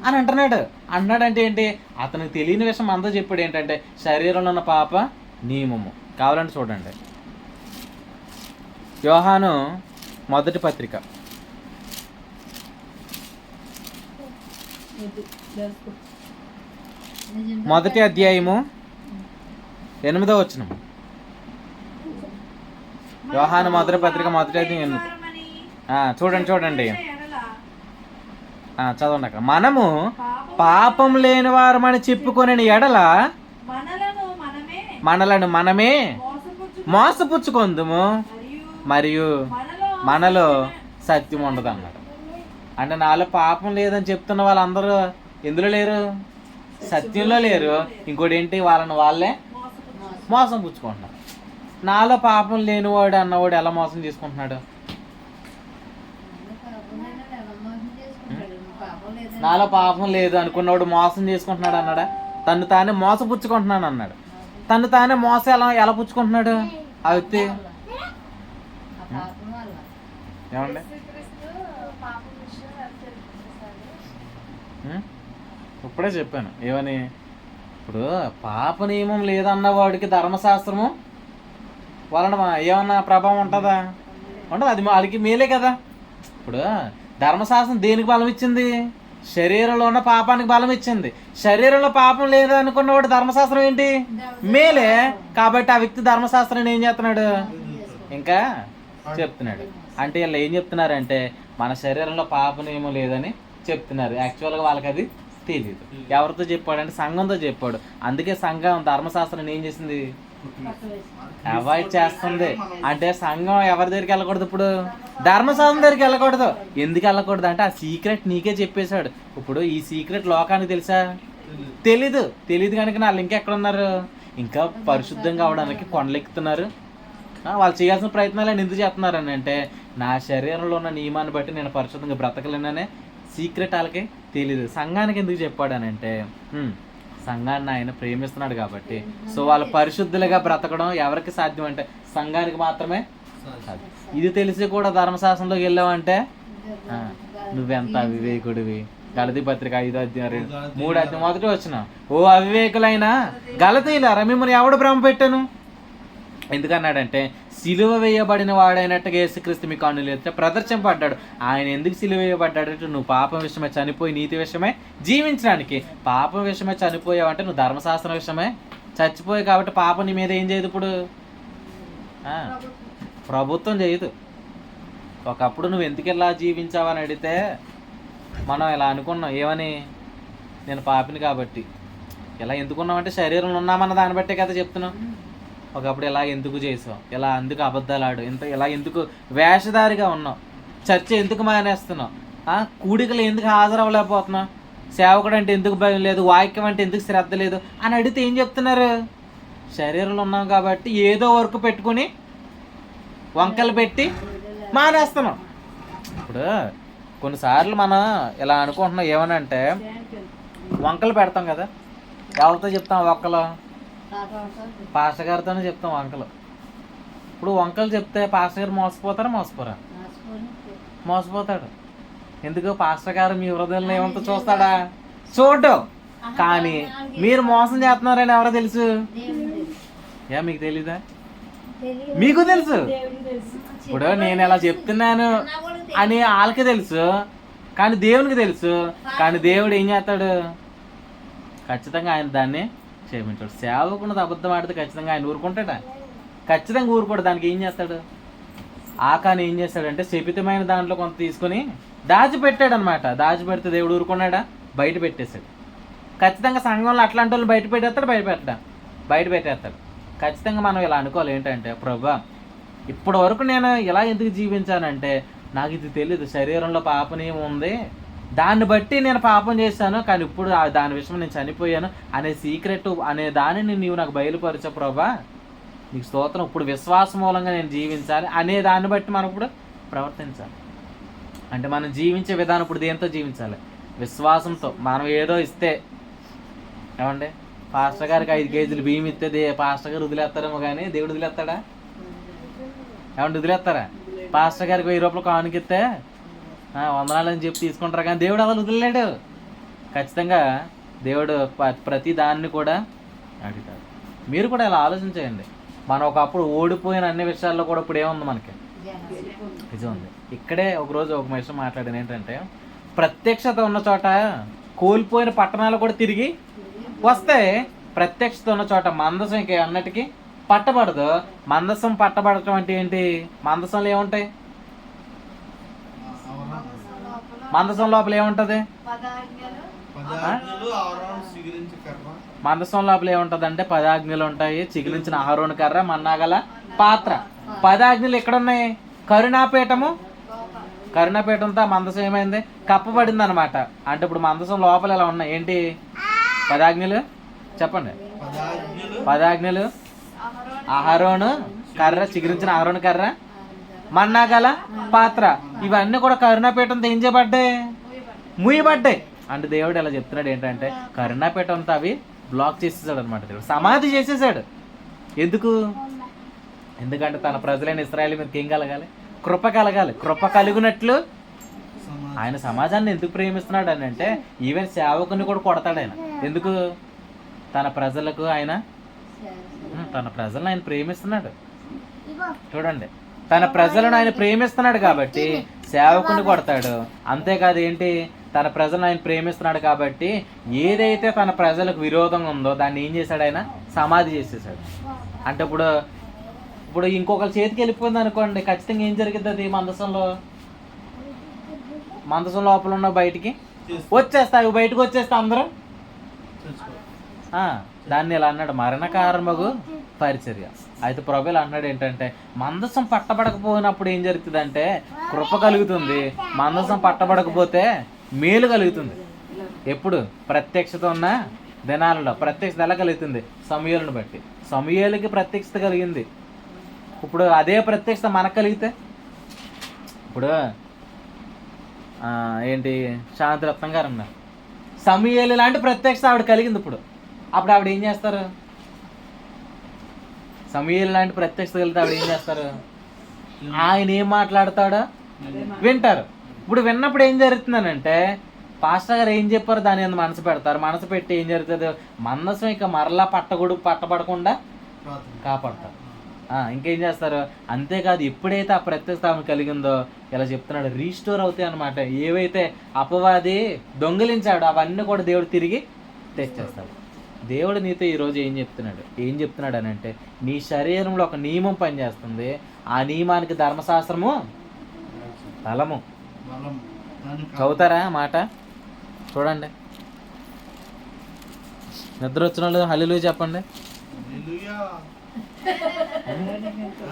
అని అంటున్నాడంటే ఏంటి, అతనికి తెలియని విషయం అంతా చెప్పాడు. ఏంటంటే శరీరంలో ఉన్న పాప నియమము. కావాలంటే చూడండి, యోహాను మొదటి పత్రిక 1వ అధ్యాయము 8వ వచనం. యోహాను మొదటి పత్రిక 1వ అధ్యాయం 8. చూడండి చదవండి అక్కడ. మనము పాపం లేని వారమని చెప్పుకొనే ఎడల మనలను మనమే మోసపుచ్చుకొందుము, మరియు మనలో సత్యం ఉండదు అన్నాడు. అంటే నాలో పాపం లేదని చెప్తున్న వాళ్ళందరూ ఎందులో లేరు? సత్యంలో లేరు. ఇంకోటి ఏంటి, వాళ్ళని వాళ్ళే మోసం పుచ్చుకుంటున్నారు. నాలో పాపం లేనివాడు అన్నవాడు ఎలా మోసం చేసుకుంటున్నాడు? నాలో పాపం లేదు అనుకున్నవాడు మోసం చేసుకుంటున్నాడు అన్నాడా? తను తానే మోసపుచ్చుకుంటున్నాను అన్నాడు. తను తానే మోసం ఎలా పుచ్చుకుంటున్నాడు ఆ వ్యక్తి? ఏమండి, ఇప్పుడే చెప్పాను ఏమని. ఇప్పుడు పాప నియమం లేదన్న వాడికి ధర్మశాస్త్రము వలన ఏమన్నా ప్రభావం ఉంటుందా? ఉండదు. అది వాళ్ళకి మేలే కదా. ఇప్పుడు ధర్మశాస్త్రం దేనికి బలం ఇచ్చింది? శరీరంలో ఉన్న పాపానికి బలం ఇచ్చింది. శరీరంలో పాపం లేదు అనుకున్నవాడు ధర్మశాస్త్రం ఏంటి? మేలే. కాబట్టి ఆ వ్యక్తి ధర్మశాస్త్రాన్ని ఏం చేస్తున్నాడు? ఇంకా చెప్తున్నాడు. అంటే వీళ్ళు ఏం చెప్తున్నారంటే మన శరీరంలో పాపం ఏమో లేదని చెప్తున్నారు. యాక్చువల్గా వాళ్ళకి అది తెలియదు. ఎవరితో చెప్పాడంటే సంఘంతో చెప్పాడు. అందుకే సంఘం ధర్మశాస్త్రాన్ని ఏం చేసింది? అవాయిడ్ చేస్తుంది. అంటే సంఘం ఎవరి దగ్గరికి వెళ్ళకూడదు? ఇప్పుడు ధర్మశాస్త్రం దగ్గరికి వెళ్ళకూడదు. ఎందుకు వెళ్ళకూడదు అంటే ఆ సీక్రెట్ నీకే చెప్పేశాడు. ఇప్పుడు ఈ సీక్రెట్ లోకానికి తెలుసా? తెలీదు కనుక వాళ్ళు ఇంకెక్కడ ఉన్నారు? ఇంకా పరిశుద్ధంగా అవడానికి కొండలెక్కుతున్నారు. వాళ్ళు చేయాల్సిన ప్రయత్నాలు ఎందుకు చేస్తున్నారు అని అంటే నా శరీరంలో ఉన్న నియమాన్ని బట్టి నేను పరిశుద్ధంగా బ్రతకలేననే సీక్రెట్ వాళ్ళకి తెలీదు. సంఘానికి ఎందుకు చెప్పాడు అని అంటే సంఘాన్ని ఆయన ప్రేమిస్తున్నాడు కాబట్టి. సో వాళ్ళు పరిశుద్ధులుగా బ్రతకడం ఎవరికి సాధ్యం అంటే సంఘానికి మాత్రమే సాధ్యం. ఇది తెలిసి కూడా ధర్మశాస్త్రంలోకి వెళ్ళావంటే నువ్వెంత అవివేకుడివి. గలతీ పత్రిక 5వ అధ్యాయం 3వ అధ్యాయం 1వ వచనం. ఓ అవివేకులైనా గలతీయులారా, మిమ్మల్ని ఎవడు భ్రమ పెట్టాను? ఎందుకన్నాడంటే సిలువ వేయబడిన వాడైనట్టుగా యేసుక్రీస్తు మీ కన్నుల ఎదుట ప్రదర్శింపబడ్డాడు. ఆయన ఎందుకు సిలువ వేయబడ్డాడంటే నువ్వు పాపం విషయమే చనిపోయి నీతి విషయమే జీవించడానికి. పాపం విషయమే చనిపోయావంటే నువ్వు ధర్మశాస్త్రం విషయమే చచ్చిపోయావు. కాబట్టి పాపం నీ మీద ఏం చేయదు? ఇప్పుడు ప్రభుత్వం చేయదు. ఒకప్పుడు నువ్వు ఎందుకు ఇలా జీవించావని అడిగితే మనం ఇలా అనుకున్నాం. ఏమని? నేను పాపిని కాబట్టి. ఇలా ఎందుకున్నామంటే శరీరంలో ఉన్నామన్న దాన్ని బట్టే కదా చెప్తున్నాం. ఒకప్పుడు ఇలా ఎందుకు చేసావు? ఇలా ఎందుకు అబద్ధాలు ఆడు? ఇలా ఎందుకు వేషధారిగా ఉన్నావు? చర్చ ఎందుకు మానేస్తున్నావు? కూడికలు ఎందుకు హాజరవ్వలేకపోతున్నావు? సేవకుడు అంటే ఎందుకు భయం లేదు? వాక్యం అంటే ఎందుకు శ్రద్ధ లేదు అని అడిగితే ఏం చెప్తున్నారు? శరీరంలో ఉన్నాం కాబట్టి ఏదో వర్క్ పెట్టుకుని వంకలు పెట్టి మానేస్తున్నాం. ఇప్పుడు కొన్నిసార్లు మనం ఇలా అనుకుంటున్నాం. ఏమనంటే వంకలు పెడతాం కదా. ఎవరితో చెప్తాం వంకలు? పాస్టర్ గారితోనే చెప్తాం వంకలు. ఇప్పుడు వంకలు చెప్తే పాస్టర్ గారు మోసపోరా? మోసపోతాడు. ఎందుకు? పాస్టర్ గారు మీ హృదయంలో ఏమంతా చూస్తాడా? చూడు. కానీ మీరు మోసం చేస్తున్నారని ఎవరో తెలుసు? మీకు తెలీదా? మీకు తెలుసు. ఇప్పుడు నేను ఎలా చెప్తున్నాను అని వాళ్ళకి తెలుసు, కానీ దేవునికి తెలుసు. కానీ దేవుడు ఏం చేస్తాడు? ఖచ్చితంగా ఆయన దాన్ని క్షమించాడు. సేవకున్నది అబద్ధం ఆడితే ఖచ్చితంగా ఆయన ఊరుకుంటాడా? ఖచ్చితంగా ఊరుకోడు. దానికి ఏం చేస్తాడు? ఆకాని ఏం చేస్తాడంటే శపితమైన దాంట్లో కొంత తీసుకుని దాచిపెట్టాడు అనమాట. దాచిపెడితే దేవుడు ఊరుకున్నాడా? బయట పెట్టేశాడు. ఖచ్చితంగా సంఘంలో అట్లాంటి వాళ్ళు బయట పెట్టేస్తాడు. ఖచ్చితంగా మనం ఇలా అనుకోవాలి. ఏంటంటే ప్రభా, ఇప్పటి వరకు నేను ఇలా ఎందుకు జీవించానంటే నాకు ఇది తెలియదు. శరీరంలో పాపనేమి ఉంది, దాన్ని బట్టి నేను పాపం చేశాను. కానీ ఇప్పుడు దాని విషయం నేను చనిపోయాను అనే సీక్రెట్ అనే దానిని నీవు నాకు బయలుపరచు ప్రభా, నీకు స్తోత్రం. ఇప్పుడు విశ్వాస మూలంగా నేను జీవించాలి అనే దాన్ని బట్టి మనం ఇప్పుడు ప్రవర్తించాలి. అంటే మనం జీవించే విధానం ఇప్పుడు దేంతో జీవించాలి? విశ్వాసంతో. మనం ఏదో ఇస్తే ఏమండి, పాస్టర్ గారికి 5 కేజీలు బియ్యం ఇస్తే పాస్టర్ గారు వదిలేస్తారేమో కానీ దేవుడు వదిలేస్తాడా? ఏమంటే వదిలేస్తారా? పాస్టర్ గారికి 1000 రూపాయలు కానుకిస్తే వందనాలని చెప్పి తీసుకుంటారు, కానీ దేవుడు అసలు వదిలేడు. ఖచ్చితంగా దేవుడు ప్రతి దాన్ని కూడా అడుగుతాడు. మీరు కూడా ఇలా ఆలోచించేయండి. మనం ఒకప్పుడు ఓడిపోయిన అన్ని విషయాల్లో కూడా ఇప్పుడు ఏముంది మనకి? నిజం ఉంది. ఇక్కడే ఒకరోజు ఒక విషయం మాట్లాడాను ఏంటంటే, ప్రత్యక్షత ఉన్న చోట కోల్పోయిన పట్టణాలు కూడా తిరిగి వస్తే, ప్రత్యక్షత ఉన్న చోట మందసం ఇంక అన్నటికీ పట్టబడదు. మందసం పట్టబడటం అంటే ఏంటి? మందసంలో ఏముంటాయి? మందసం లోపల ఏముంటది? మందసం లోపల ఏముంటది అంటే 10 ఆజ్ఞలు ఉంటాయి, చిగిలించిన అహరోను కర్ర, మన్నాగల పాత్ర. 10 ఆజ్ఞలు ఎక్కడున్నాయి? కరుణాపీఠము. కరుణాపీఠంతో మందసం ఏమైంది? కప్పబడింది అనమాట. అంటే ఇప్పుడు మందసం లోపల ఎలా ఉన్నాయి? ఏంటి 10 ఆజ్ఞలు? చెప్పండి. 10 ఆజ్ఞలు అహరోను కర్ర, చిగురించిన అహరోను కర్ర, మన్నాగల పాత్ర. ఇవన్నీ కూడా కరుణాపీఠంతో ఏం చేయబడ్డాయి? ముయ్యబడ్డాయి. అంటే దేవుడు ఇలా చెప్తున్నాడు ఏంటంటే, కరుణాపీఠంతో అవి బ్లాక్ చేసేసాడు అనమాట. దేవుడు సమాధి చేసేసాడు. ఎందుకు? ఎందుకంటే తన ప్రజలైన ఇశ్రాయేలు మీదకి ఏం కలగాలి? కృప కలగాలి. కృప కలుగునట్లు ఆయన సమాజాన్ని ఎందుకు ప్రేమిస్తున్నాడు అని అంటే, ఈవెన్ సేవకుని కూడా కొడతాడు ఆయన. ఎందుకు? తన ప్రజలకు ఆయన తన ప్రజలను ఆయన ప్రేమిస్తున్నాడు. చూడండి, తన ప్రజలను ఆయన ప్రేమిస్తున్నాడు కాబట్టి సేవకుని కొడతాడు. అంతేకాదు ఏంటి, తన ప్రజలను ఆయన ప్రేమిస్తున్నాడు కాబట్టి ఏదైతే తన ప్రజలకు విరోధంగా ఉందో దాన్ని ఏం చేశాడు? ఆయన సమాధి చేసేసాడు. అంటే ఇప్పుడు ఇంకొకరి చేతికి వెళ్ళిపోయింది అనుకోండి, ఖచ్చితంగా ఏం జరిగింది? అది మందసం లోపల ఉన్న బయటికి వచ్చేస్తాయి. బయటకు వచ్చేస్తే అందరూ దాన్ని ఇలా అన్నాడు, మరణకారణమగు పరిచర్య. అయితే ప్రభువులు అన్నాడు ఏంటంటే, మందసం పట్టబడకపోయినప్పుడు ఏం జరుగుతుంది? కృప కలుగుతుంది. మందసం పట్టబడకపోతే మేలు కలుగుతుంది. ఎప్పుడు? ప్రత్యక్షత ఉన్న దినాలలో. ప్రత్యక్షత ఎలా కలుగుతుంది? సమూయేలుని బట్టి. సమూయేలుకి ప్రత్యక్షత కలిగింది. ఇప్పుడు అదే ప్రత్యక్షత మనకు కలిగితే, ఇప్పుడు ఏంటి, శాంతిరత్నం గారు అన్నారు, సమూయేలు లాంటి ప్రత్యక్షత ఆవిడ కలిగింది. అప్పుడు ఆవిడ ఏం చేస్తారు? సమూయేలు లాంటి ప్రత్యక్షత కలిగితే ఆవిడ ఏం చేస్తారు? ఆయన ఏం మాట్లాడతాడో వింటారు. ఇప్పుడు విన్నప్పుడు ఏం జరుగుతుందనంటే, పాస్టర్ గారు ఏం చెప్పారు దాని మీద మనసు పెడతారు. మనసు పెట్టి ఏం జరుగుతుంది? మందసం ఇక మరలా పట్టబడకుండా కాపాడతారు. ఇంకేం చేస్తారు? అంతేకాదు, ఎప్పుడైతే ఆ ప్రత్యక్షత ఆమె కలిగిందో ఇలా చెప్తున్నాడు, రీస్టోర్ అవుతాయి అనమాట. ఏవైతే అపవాది దొంగిలించాడో అవన్నీ కూడా దేవుడు తిరిగి తెచ్చేస్తాడు. దేవుడు నీతో ఈరోజు ఏం చెప్తున్నాడు అని అంటే, నీ శరీరంలో ఒక నియమం పనిచేస్తుంది. ఆ నియమానికి ధర్మశాస్త్రము బలము. చదువుతారా మాట? చూడండి, నిద్ర వచ్చిన వాళ్ళు హల్లెలూయా చెప్పండి.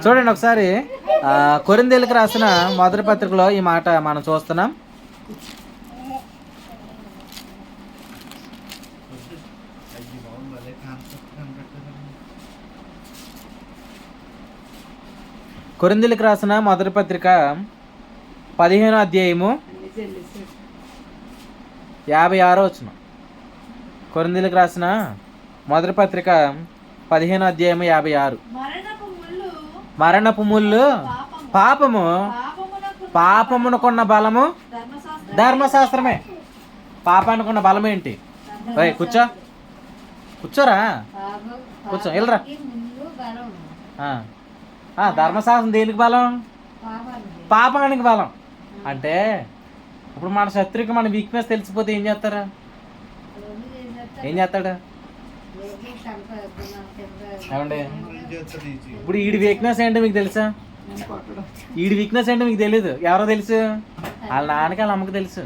చూడండి ఒకసారి కొరింథీయులకు రాసిన మొదటి పత్రికలో ఈ మాట మనం చూస్తున్నాం. కొరింథీయులకు రాసిన మొదటి పత్రిక 15వ అధ్యాయము 56వ వచనం. కొరింథీయులకు రాసిన మొదటి పత్రిక 15వ అధ్యాయము 56. మరణపు ముళ్ళు పాపము, పాపమునకున్న బలము ధర్మశాస్త్రమే. పాపానికున్న బలం ఏంటి? కూర్చోరా, కూర్చో, వెళ్ళరా. ధర్మశాస్త్రం దేనికి బలం? పాపానికి బలం. అంటే ఇప్పుడు మన శత్రువుకి మన వీక్నెస్ తెలిసిపోతే ఏం చేస్తాడు? ఏమండి, ఇప్పుడు ఈడి వీక్నెస్ ఏంటో మీకు తెలుసా? ఈడి వీక్నెస్ ఏంటో మీకు తెలీదు. ఎవరో తెలుసు? వాళ్ళ నాన్నకి వాళ్ళ అమ్మకి తెలుసు.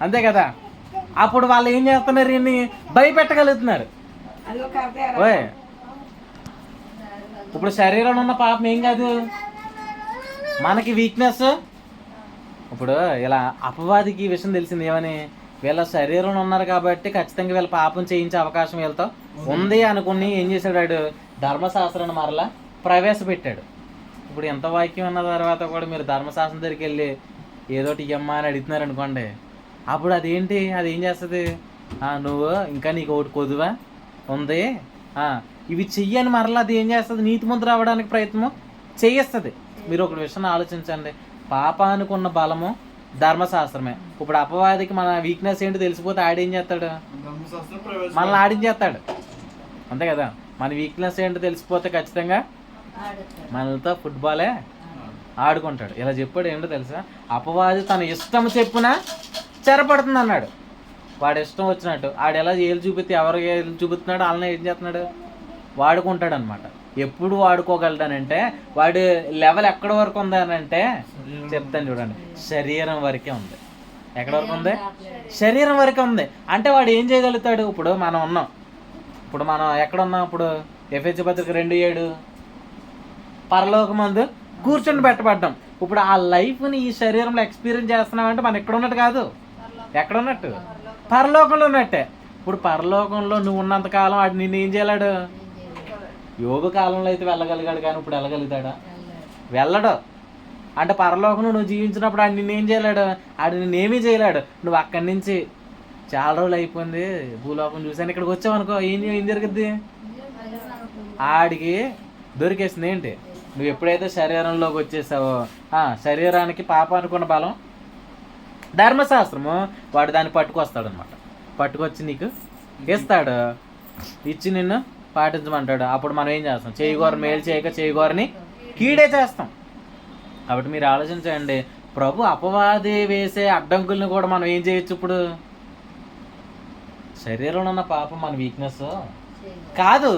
అంతే కదా. అప్పుడు వాళ్ళు ఏం చేస్తున్నారు? ఈయన్ని భయపెట్టగలుగుతున్నారు. ఓయ్, ఇప్పుడు శరీరంలో ఉన్న పాపం ఏం కాదు, మనకి వీక్నెస్. ఇప్పుడు ఇలా అపవాదికి ఈ విషయం తెలిసింది ఏమని, వీళ్ళ శరీరంలో ఉన్నారు కాబట్టి ఖచ్చితంగా వీళ్ళ పాపం చేయించే అవకాశం వీళ్ళతో ఉంది అనుకుని ఏం చేశాడు? వాడు ధర్మశాస్త్రాన్ని మరలా ప్రవేశపెట్టాడు. ఇప్పుడు ఎంత వాక్యం ఉన్న తర్వాత కూడా మీరు ధర్మశాస్త్రం దగ్గరికి వెళ్ళి ఏదోటి ఇయ్యమ్మా అని అడుగుతున్నారు అనుకోండి, అప్పుడు అదేంటి, అది ఏం చేస్తుంది? నువ్వు ఇంకా నీకు ఒకటి కొదువా ఉంది, ఇవి చెయ్యని మరలా అది ఏం చేస్తుంది? నీతి ముద్ర అవ్వడానికి ప్రయత్నం చేయిస్తుంది. మీరు ఒక విషయాన్ని ఆలోచించండి. పాపానికి ఉన్న బలము ధర్మశాస్త్రమే. ఇప్పుడు అపవాదికి మన వీక్నెస్ ఏంటో తెలిసిపోతే ఆడేం చేస్తాడు? ధర్మశాస్త్రం మనల్ని ఆడించేస్తాడు, అంతే కదా. మన వీక్నెస్ ఏంటో తెలిసిపోతే ఖచ్చితంగా మనతో ఫుట్బాలే ఆడుకుంటాడు. ఇలా చెప్పాడు ఏంటో తెలుసా? అపవాది తన ఇష్టం చెప్పున చెరపడుతుంది అన్నాడు. వాడు ఇష్టం వచ్చినట్టు ఆడు ఎలా ఏళ్ళు చూపిస్తే ఎవరు ఏళ్ళు చూపుతున్నాడు వాళ్ళని ఏం చేస్తున్నాడు? వాడుకుంటాడు అనమాట. ఎప్పుడు వాడుకోగలడానంటే వాడి లెవెల్ ఎక్కడి వరకు ఉందనంటే చెప్తాను చూడండి, శరీరం వరకే ఉంది. ఎక్కడి వరకు ఉంది? శరీరం వరకే ఉంది. అంటే వాడు ఏం చేయగలుగుతాడు? ఇప్పుడు మనం ఉన్నాం, ఇప్పుడు మనం ఎక్కడ ఉన్నాం? ఇప్పుడు ఎఫ్హెచ్ పత్రిక 2:7 పరలోకమందు కూర్చొని పెట్టబడ్డాం. ఇప్పుడు ఆ లైఫ్ని ఈ శరీరంలో ఎక్స్పీరియన్స్ చేస్తున్నామంటే మనం ఎక్కడ ఉన్నట్టు కాదు, ఎక్కడ ఉన్నట్టు? పరలోకంలో ఉన్నట్టే. ఇప్పుడు పరలోకంలో నువ్వు ఉన్నంతకాలం వాడు నిన్ను ఏం చేయలేడు? యోగ కాలంలో అయితే వెళ్ళగలిగాడు, కానీ ఇప్పుడు వెళ్ళగలుగుతాడా? వెళ్ళడు. అంటే పరలోకంలో నువ్వు జీవించినప్పుడు ఆడు నిన్నేం చేయలేడు, ఆడు నిన్నేమీ చేయలేడు. నువ్వు అక్కడి నుంచి చాలా రోజులు అయిపోయింది భూలోకం చూసాను, ఇక్కడికి వచ్చావు అనుకో, ఏం జరుగుద్ది? ఆడికి దొరికేసింది ఏంటి? నువ్వు ఎప్పుడైతే శరీరంలోకి వచ్చేసావో శరీరానికి పాపానికి ఉన్న బలం ధర్మశాస్త్రము, వాడు దాన్ని పట్టుకొస్తాడు అనమాట. పట్టుకొచ్చి నీకు ఇస్తాడు, ఇచ్చి నిన్ను పాటించమంటాడు. అప్పుడు మనం ఏం చేస్తాం? చేయగోర మేలు చేయక చేయగోరని కీడే చేస్తాం. కాబట్టి మీరు ఆలోచించండి, ప్రభు అపవాది వేసే అడ్డంకుల్ని కూడా మనం ఏం చేయొచ్చు? ఇప్పుడు శరీరంలో ఉన్న పాపం మన వీక్నెస్ కాదు,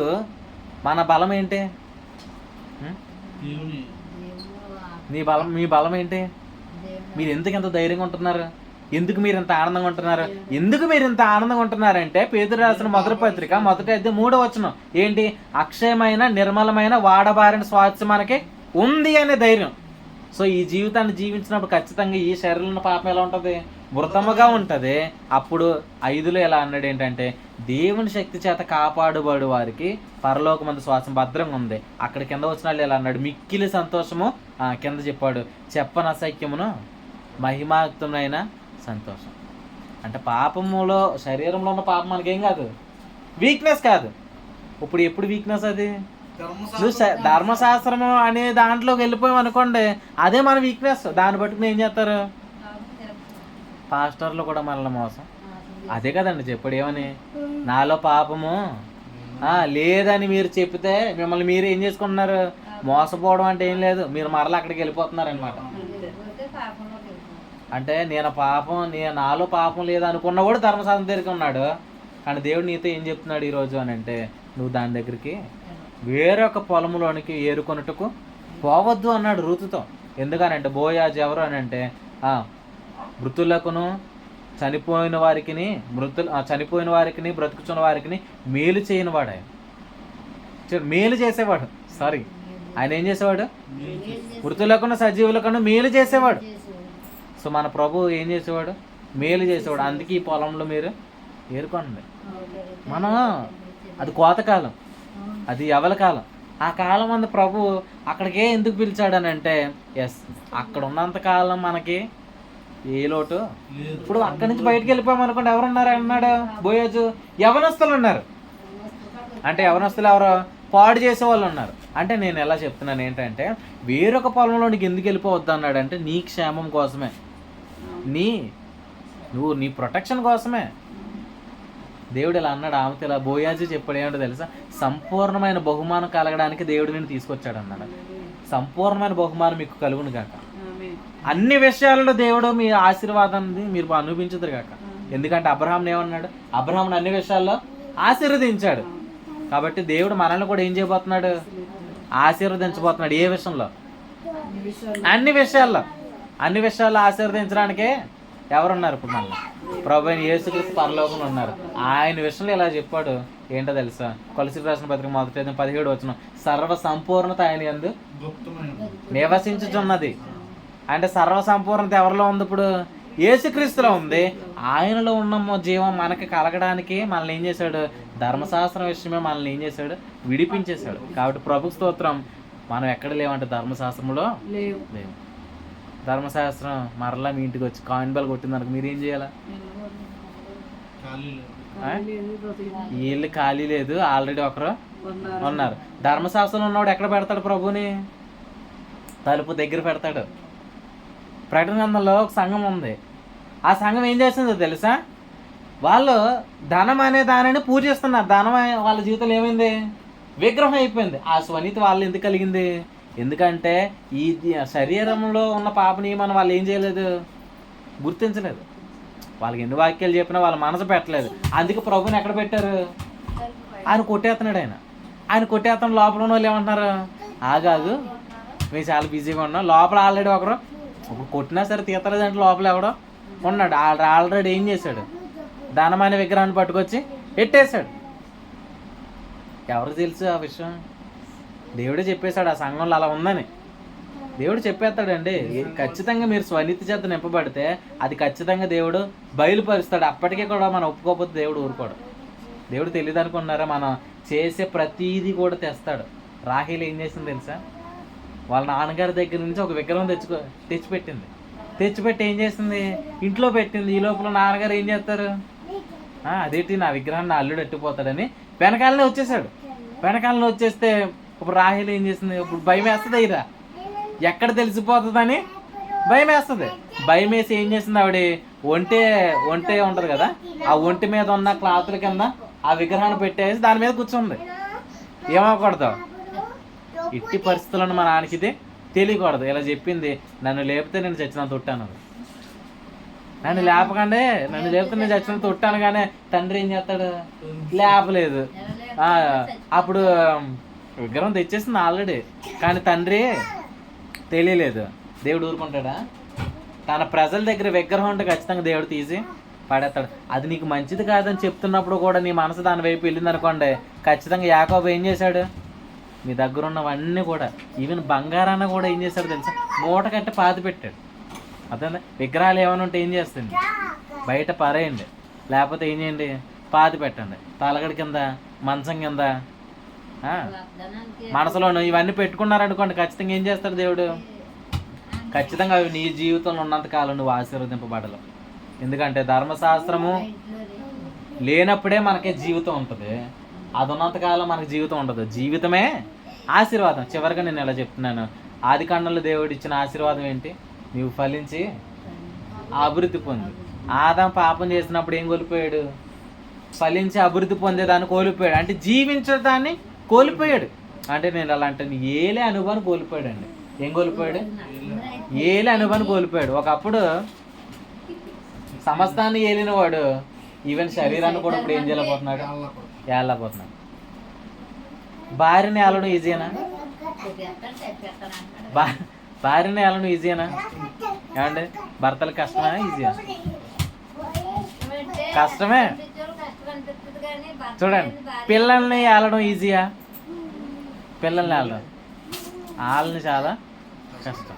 మన బలం ఏంటి? మీ బలం ఏంటి? మీరు ఎందుకు ఎంత ధైర్యంగా ఉంటున్నారు? ఎందుకు మీరు ఇంత ఆనందంగా ఉంటున్నారు? ఎందుకు మీరు ఇంత ఆనందంగా ఉంటున్నారంటే పేతురు రాసిన మొదటి పత్రిక 1:3 ఏంటి? అక్షయమైన నిర్మలమైన వాడబారిన స్వాస్థ్యం మనకి ఉంది అనే ధైర్యం. సో ఈ జీవితాన్ని జీవించినప్పుడు ఖచ్చితంగా ఈ శరీరంలో పాపం ఎలా ఉంటుంది? మృతముగా ఉంటుంది. అప్పుడు 5లో ఎలా అన్నాడు ఏంటంటే, దేవుని శక్తి చేత కాపాడుబడు వారికి పరలోకమందు శ్వాసం భద్రంగా ఉంది. అక్కడ కింద వచ్చిన వాళ్ళు ఎలా అన్నాడు? మిక్కిలి సంతోషము, కింద చెప్పాడు చెప్పనసఖ్యమును మహిమాయుక్తమైన సంతోషం. అంటే పాపములో శరీరంలో ఉన్న పాపం మనకేం కాదు, వీక్నెస్ కాదు. ఇప్పుడు ఎప్పుడు వీక్నెస్ అది? నువ్వు ధర్మశాస్త్రము అనే దాంట్లోకి వెళ్ళిపోయాం అనుకోండి, అదే మన వీక్నెస్. దాన్ని బట్టి ఏం చేస్తారు? పాస్టర్లు కూడా మనల్ని మోసం. అదే కదండి చెప్పాడు, ఏమని? నాలో పాపము లేదని మీరు చెప్తే మిమ్మల్ని మీరు ఏం చేసుకుంటున్నారు? మోసపోవడం అంటే ఏం లేదు, మీరు మరలా అక్కడికి వెళ్ళిపోతున్నారు అనమాట. అంటే నాలో పాపం లేదనుకున్నవాడు ధర్మశాస్త్రం దగ్గరికి ఉన్నాడు. కానీ దేవుడు నీతో ఏం చెప్తున్నాడు ఈరోజు అని అంటే, నువ్వు దాని దగ్గరికి వేరొక పొలంలోనికి ఏరుకొనుటకు పోవద్దు అన్నాడు రూతుతో. ఎందుకనంటే బోయాజు ఎవరు అని అంటే మృతులకును చనిపోయిన వారికి బ్రతుకుచున్న వారికి మేలు చేయని వాడు ఆయన. మేలు చేసేవాడు. ఆయన ఏం చేసేవాడు? మృతులకును సజీవులకును మేలు చేసేవాడు. సో మన ప్రభు ఏం చేసేవాడు? మేలు చేసేవాడు. అందుకే ఈ పొలంలో మీరు ఏరుకోండి. మనం అది కోతకాలం, అది ఎవల కాలం. ఆ కాలం అందు ప్రభు అక్కడికే ఎందుకు పిలిచాడని అంటే, అక్కడ ఉన్నంత కాలం మనకి ఏ లోటు. ఇప్పుడు అక్కడి నుంచి బయటకు వెళ్ళిపోయాం అనుకోండి, ఎవరున్నారు అన్నాడు బోయాజు? యవనస్తులు ఉన్నారు. అంటే యవనస్తులు ఎవరు? పాడు చేసే వాళ్ళు ఉన్నారు. అంటే నేను ఎలా చెప్తున్నాను ఏంటంటే, వేరొక పొలంలో నీకు ఎందుకు వెళ్ళిపోవద్దు అన్నాడంటే, నీ క్షేమం కోసమే, నీ ప్రొటెక్షన్ కోసమే. దేవుడు ఇలా అన్నాడు. ఆమెతో ఇలా బోయాజు చెప్పాడు ఏమంటో తెలుసా? సంపూర్ణమైన బహుమానం కలగడానికి దేవుడు నేను తీసుకొచ్చాడు అన్నాడు. సంపూర్ణమైన బహుమానం మీకు కలుగును గాక. అన్ని విషయాలలో దేవుడు మీ ఆశీర్వాదాన్ని మీరు అనుభవించదురు గాక. ఎందుకంటే అబ్రహాంని ఏమన్నాడు? అబ్రహాంని అన్ని విషయాల్లో ఆశీర్వదించాడు. కాబట్టి దేవుడు మనల్ని కూడా ఏం చేయబోతున్నాడు? ఆశీర్వదించబోతున్నాడు. ఏ విషయంలో? అన్ని విషయాల్లో ఆశీర్వదించడానికే ఎవరున్నారు? ఇప్పుడు మళ్ళీ ప్రభు అయిన యేసుక్రీస్తు పరలోకంలో ఉన్నారు. ఆయన విషయంలో ఇలా చెప్పాడు ఏంటో తెలుసా? కొలసీయులకు రాసిన పత్రిక 1:17 సర్వ సంపూర్ణత ఆయన యందు నివసించుచున్నది. అంటే సర్వ సంపూర్ణత ఎవరిలో ఉంది? ఇప్పుడు యేసుక్రీస్తులో ఉంది. ఆయనలో ఉన్న జీవం మనకి కలగడానికి మనల్ని ఏం చేశాడు? ధర్మశాస్త్రం విషయమే మనల్ని ఏం చేశాడు? విడిపించేశాడు. కాబట్టి ప్రభు స్తోత్రం. మనం ఎక్కడ లేవంటే ధర్మశాస్త్రంలో లేవు. ధర్మశాస్త్రం మరలా మీ ఇంటికి వచ్చి కాయిన్ బెల్ కొట్టిందనుకో మీరేం చేయాలా? వీళ్ళు ఖాళీ లేదు, ఆల్రెడీ ఒకరు ఉన్నారు. ధర్మశాస్త్రంలో ఉన్నవాడు ఎక్కడ పెడతాడు ప్రభుని? తలుపు దగ్గర పెడతాడు. ప్రకటన గ్రంథంలో ఒక సంఘం ఉంది. ఆ సంఘం ఏం చేస్తుందో తెలుసా? వాళ్ళు ధనం అనే దానిని పూజిస్తున్నారు. ధనం వాళ్ళ జీవితంలో ఏమైంది? విగ్రహం అయిపోయింది. ఆ స్వనీతి వాళ్ళు ఎందుకు కలిగింది? ఎందుకంటే ఈ శరీరంలో ఉన్న పాప నియమాన్ని వాళ్ళు ఏం చేయలేదు, గుర్తించలేదు. వాళ్ళకి ఎన్ని వాక్యాలు చెప్పినా వాళ్ళ మనసు పెట్టలేదు. అందుకే ప్రభుని ఎక్కడ పెట్టారు? ఆయన కొట్టేస్తున్నాడు. ఆయన కొట్టేస్తున్న లోపల ఉన్న వాళ్ళు ఏమంటున్నారు? ఆగాగు, మేము చాలా బిజీగా ఉన్నాం. లోపల ఆల్రెడీ ఒకరు ఇప్పుడు కొట్టినా సరే తీతలేదు అంటే లోపల ఎవడో ఉన్నాడు. ఆల్రెడీ ఏం చేశాడు? ధనమైన విగ్రహాన్ని పట్టుకొచ్చి ఎట్టేశాడు. ఎవరికి తెలుసు ఆ విషయం? దేవుడే చెప్పేశాడు ఆ సంఘంలో అలా ఉందని. దేవుడు చెప్పేస్తాడండి. ఖచ్చితంగా మీరు స్వనీతి చేత నింపబడితే అది ఖచ్చితంగా దేవుడు బయలుపరుస్తాడు. అప్పటికే కూడా మనం ఒప్పుకోకపోతే దేవుడు ఊరుకోడు. దేవుడు తెలియదు అనుకున్నారా? మనం చేసే ప్రతీది కూడా తెస్తాడు. రాహేల్ ఏం చేసింది తెలుసా? వాళ్ళ నాన్నగారి దగ్గర నుంచి ఒక విగ్రహం తెచ్చిపెట్టింది. తెచ్చిపెట్టి ఏం చేసింది? ఇంట్లో పెట్టింది. ఈ లోపల నాన్నగారు ఏం చేస్తారు? అదేంటి నా విగ్రహాన్ని నా అల్లుడు ఎట్టిపోతాడని వెనకాలనే వచ్చేసాడు. వెనకాలనే వచ్చేస్తే ఇప్పుడు రాహేల్ ఏం చేసింది? ఇప్పుడు భయం వేస్తుంది. అయిరా ఎక్కడ తెలిసిపోతుందని భయం వేస్తుంది. భయం వేసి ఏం చేసింది? ఆవిడ ఒంటే ఉంటుంది కదా, ఆ ఒంటి మీద ఉన్న క్లాతుల కింద ఆ విగ్రహాన్ని పెట్టేసి దాని మీద కూర్చుంది. ఏమవకూడదు, ఇట్టి పరిస్థితులను మా నాన్నకి ఇది తెలియకూడదు. ఇలా చెప్పింది, నన్ను లేపితే నేను చచ్చిన తొట్టాను. నన్ను లేపకండి, నన్ను లేపితే నేను చచ్చిన తొట్టాను. కానీ తండ్రి ఏం చేస్తాడు? లేపలేదు. అప్పుడు విగ్రహం తెచ్చేసింది ఆల్రెడీ, కానీ తండ్రి తెలియలేదు. దేవుడు ఊరుకుంటాడా? తన ప్రజల దగ్గర విగ్రహం ఉంటే ఖచ్చితంగా దేవుడు తీసి పడేస్తాడు. అది నీకు మంచిది కాదని చెప్తున్నప్పుడు కూడా నీ మనసు దాని వైపు వెళ్ళింది అనుకోండి, ఖచ్చితంగా యాకోబు ఏం చేశాడు? మీ దగ్గర ఉన్నవన్నీ కూడా, ఈవెన్ బంగారాన్ని కూడా ఏం చేశాడు తెలుసా? మూట కట్టి పాతి పెట్టాడు. అదే విగ్రహాలు ఏమైనా ఉంటే ఏం చేస్తుంది? బయట పరేయండి, లేకపోతే ఏం చేయండి? పాతి పెట్టండి. తలగడి కింద, మంచం కింద, మనసులోను ఇవన్నీ పెట్టుకున్నారనుకోండి, ఖచ్చితంగా ఏం చేస్తాడు దేవుడు? ఖచ్చితంగా అవి నీ జీవితంలో ఉన్నంతకాలం నువ్వు ఆశీర్వదింపబడలేవు. ఎందుకంటే ధర్మశాస్త్రము లేనప్పుడే మనకి జీవితం ఉంటుంది. అది ఉన్నంతకాలం మనకి జీవితం ఉండదు. జీవితమే ఆశీర్వాదం. చివరిగా నేను ఇలా చెప్తున్నాను, ఆది కాండంలో దేవుడు ఇచ్చిన ఆశీర్వాదం ఏంటి? నీవు ఫలించి అభివృద్ధి పొంది. ఆదాం పాపం చేసినప్పుడు ఏం కోల్పోయాడు? ఫలించి అభివృద్ధి పొందేదాన్ని కోల్పోయాడు. అంటే జీవించడాన్ని కోల్పోయాడు. అంటే నేను అలా అంటే ఏలే అనుభవాన్ని కోల్పోయాడు అండి. ఏం కోల్పోయాడు? ఏలే అనుభవాన్ని కోల్పోయాడు. ఒకప్పుడు సమస్తాన్ని ఏలిన వాడు ఈవెన్ శరీరాన్ని కూడా ఇప్పుడు ఏం చేయలేకపోతున్నాడు? ఏళ్ళపోతున్నాడు. భార్యని ఏలడం ఈజీనా? భార్యని ఏలడం ఈజీనా? ఏమండి, భర్తలు కష్టమా ఈజీనా? కష్టమే. చూడండి, పిల్లల్ని ఏలడం ఈజీయా? పిల్లల్ని ఏలడం వాళ్ళని చాలా కష్టం.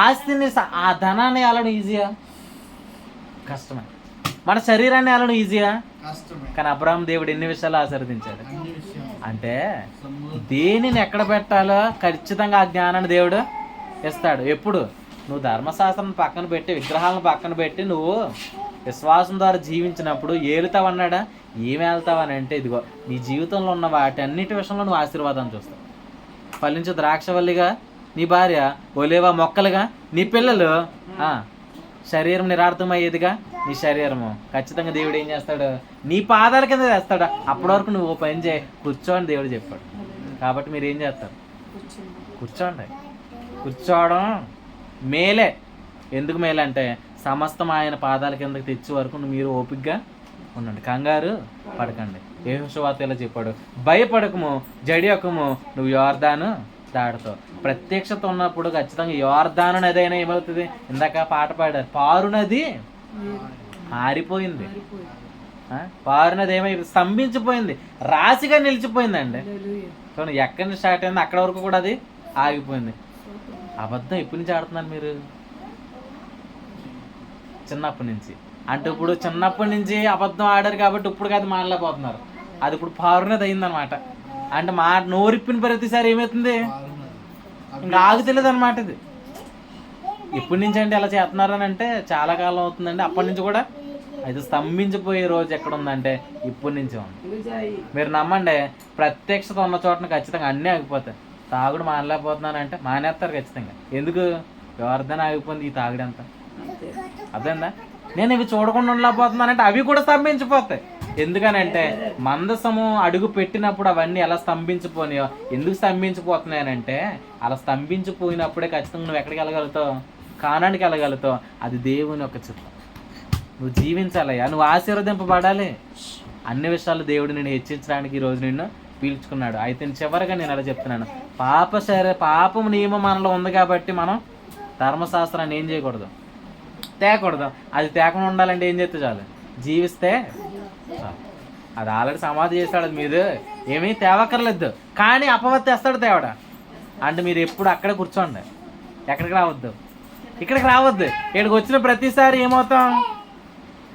ఆస్తిని, ఆ ధనాన్ని ఏలడం ఈజీయా? కష్టమే. మన శరీరాన్ని ఏలడం ఈజీయా? కానీ అబ్రహాం దేవుడు ఎన్ని విషయాలు ఆశీర్వదించాడు. అంటే దేనిని ఎక్కడ పెట్టాలో ఖచ్చితంగా ఆ జ్ఞానాన్ని దేవుడు ఇస్తాడు. ఎప్పుడు? నువ్వు ధర్మశాస్త్రం పక్కన పెట్టి, విగ్రహాలను పక్కన పెట్టి నువ్వు విశ్వాసం ద్వారా జీవించినప్పుడు ఏలుతావన్నాడా? ఏమి వెళ్తావని అంటే, ఇదిగో నీ జీవితంలో ఉన్న వాటి అన్నిటి విషయంలో నువ్వు ఆశీర్వాదాన్ని చూస్తావు. ఫలించు ద్రాక్షవల్లిగా నీ భార్య, ఒలేవా మొక్కలుగా నీ పిల్లలు, శరీరం నిరార్థమయ్యేదిగా నీ శరీరము. ఖచ్చితంగా దేవుడు ఏం చేస్తాడు? నీ పాదాల కింద చేస్తాడు. అప్పటి వరకు నువ్వు పని చేయి, కూర్చోని దేవుడు చెప్పాడు. కాబట్టి మీరు ఏం చేస్తారు? కూర్చోండి. కూర్చోవడం మేలే. ఎందుకు మేలే అంటే, సమస్తం ఆయన పాదాల కిందకి తెచ్చే వరకు మీరు ఓపికగా ఉండండి, కంగారు పడకండి. యెహోషువతో ఇలా చెప్పాడు, భయపడకము, జడియకము, నువ్వు యోర్దాను దాడుతావు. ప్రత్యక్షత ఉన్నప్పుడు ఖచ్చితంగా యోర్దాను నది అయినా ఏమవుతుంది? ఇందాక పాట పాడారు, పారు నది ఆరిపోయింది. పారు నది ఏమైంది? స్తంభించిపోయింది, రాశిగా నిలిచిపోయిందండి. చూడండి, ఎక్కడి నుంచి స్టార్ట్ అయింది అక్కడ వరకు కూడా అది ఆగిపోయింది. అబద్ధం ఎప్పటి నుంచి ఆడుతున్నారు మీరు? చిన్నప్పటి నుంచి. అంటే ఇప్పుడు చిన్నప్పటి నుంచి అబద్ధం ఆడారు కాబట్టి ఇప్పుడు కాదు మానలేకపోతున్నారు. అది ఇప్పుడు పారునది అయిందనమాట. అంటే నోరిప్పిన ప్రతిసారి ఏమవుతుంది? ఇంకా ఆగుతలేదు అనమాట. ఇది ఎప్పటి నుంచి అంటే ఎలా చేస్తున్నారని అంటే చాలా కాలం అవుతుందండి. అప్పటి నుంచి కూడా అది స్తంభించిపోయే రోజు ఎక్కడ ఉందంటే ఇప్పటి నుంచి ఉంది. మీరు నమ్మండి, ప్రత్యక్షత ఉన్న చోటన ఖచ్చితంగా అన్నీ ఆగిపోతాయి. తాగుడు మానలేకపోతున్నానంటే మానేస్తారు ఖచ్చితంగా. ఎందుకు? ఎవరిదైనా ఆగిపోయింది ఈ తాగుడంతా. అదేందా నేను ఇవి చూడకుండా ఉండలేకపోతున్నానంటే అవి కూడా స్తంభించిపోతాయి. ఎందుకనంటే మందసము అడుగు పెట్టినప్పుడు అవన్నీ ఎలా స్తంభించిపోయినాయో, ఎందుకు స్తంభించిపోతున్నాయనంటే అలా స్తంభించిపోయినప్పుడే ఖచ్చితంగా నువ్వు ఎక్కడికి వెళ్ళగలుగుతావు, కానానికి వెళ్ళగలుగుతావు. అది దేవుని యొక్క చిత్తం. నువ్వు జీవించాలయ్యా, నువ్వు ఆశీర్వదింపబడాలి. అన్ని విషయాలు దేవుడు నిన్ను హెచ్చించడానికి ఈరోజు నిన్ను పీల్చుకున్నాడు. అయితే చివరిగా నేను అలా చెప్తున్నాను, పాపం నియమం మనలో ఉంది కాబట్టి మనం ధర్మశాస్త్రాన్ని ఏం చేయకూడదు, తేకూడదు. అది తేకుండా ఉండాలంటే ఏం చేస్తే చాలు, జీవిస్తే చాలు. అది ఆల్రెడీ సమాధి చేస్తాడు, అది మీరు ఏమీ తేవక్కర్లేదు. కానీ అపవత్తి తెస్తాడు తేవడ అంటే మీరు ఎప్పుడు అక్కడే కూర్చోండి, ఎక్కడికి రావద్దు, ఇక్కడికి రావద్దు. ఇక్కడికి వచ్చిన ప్రతిసారి ఏమవుతాం,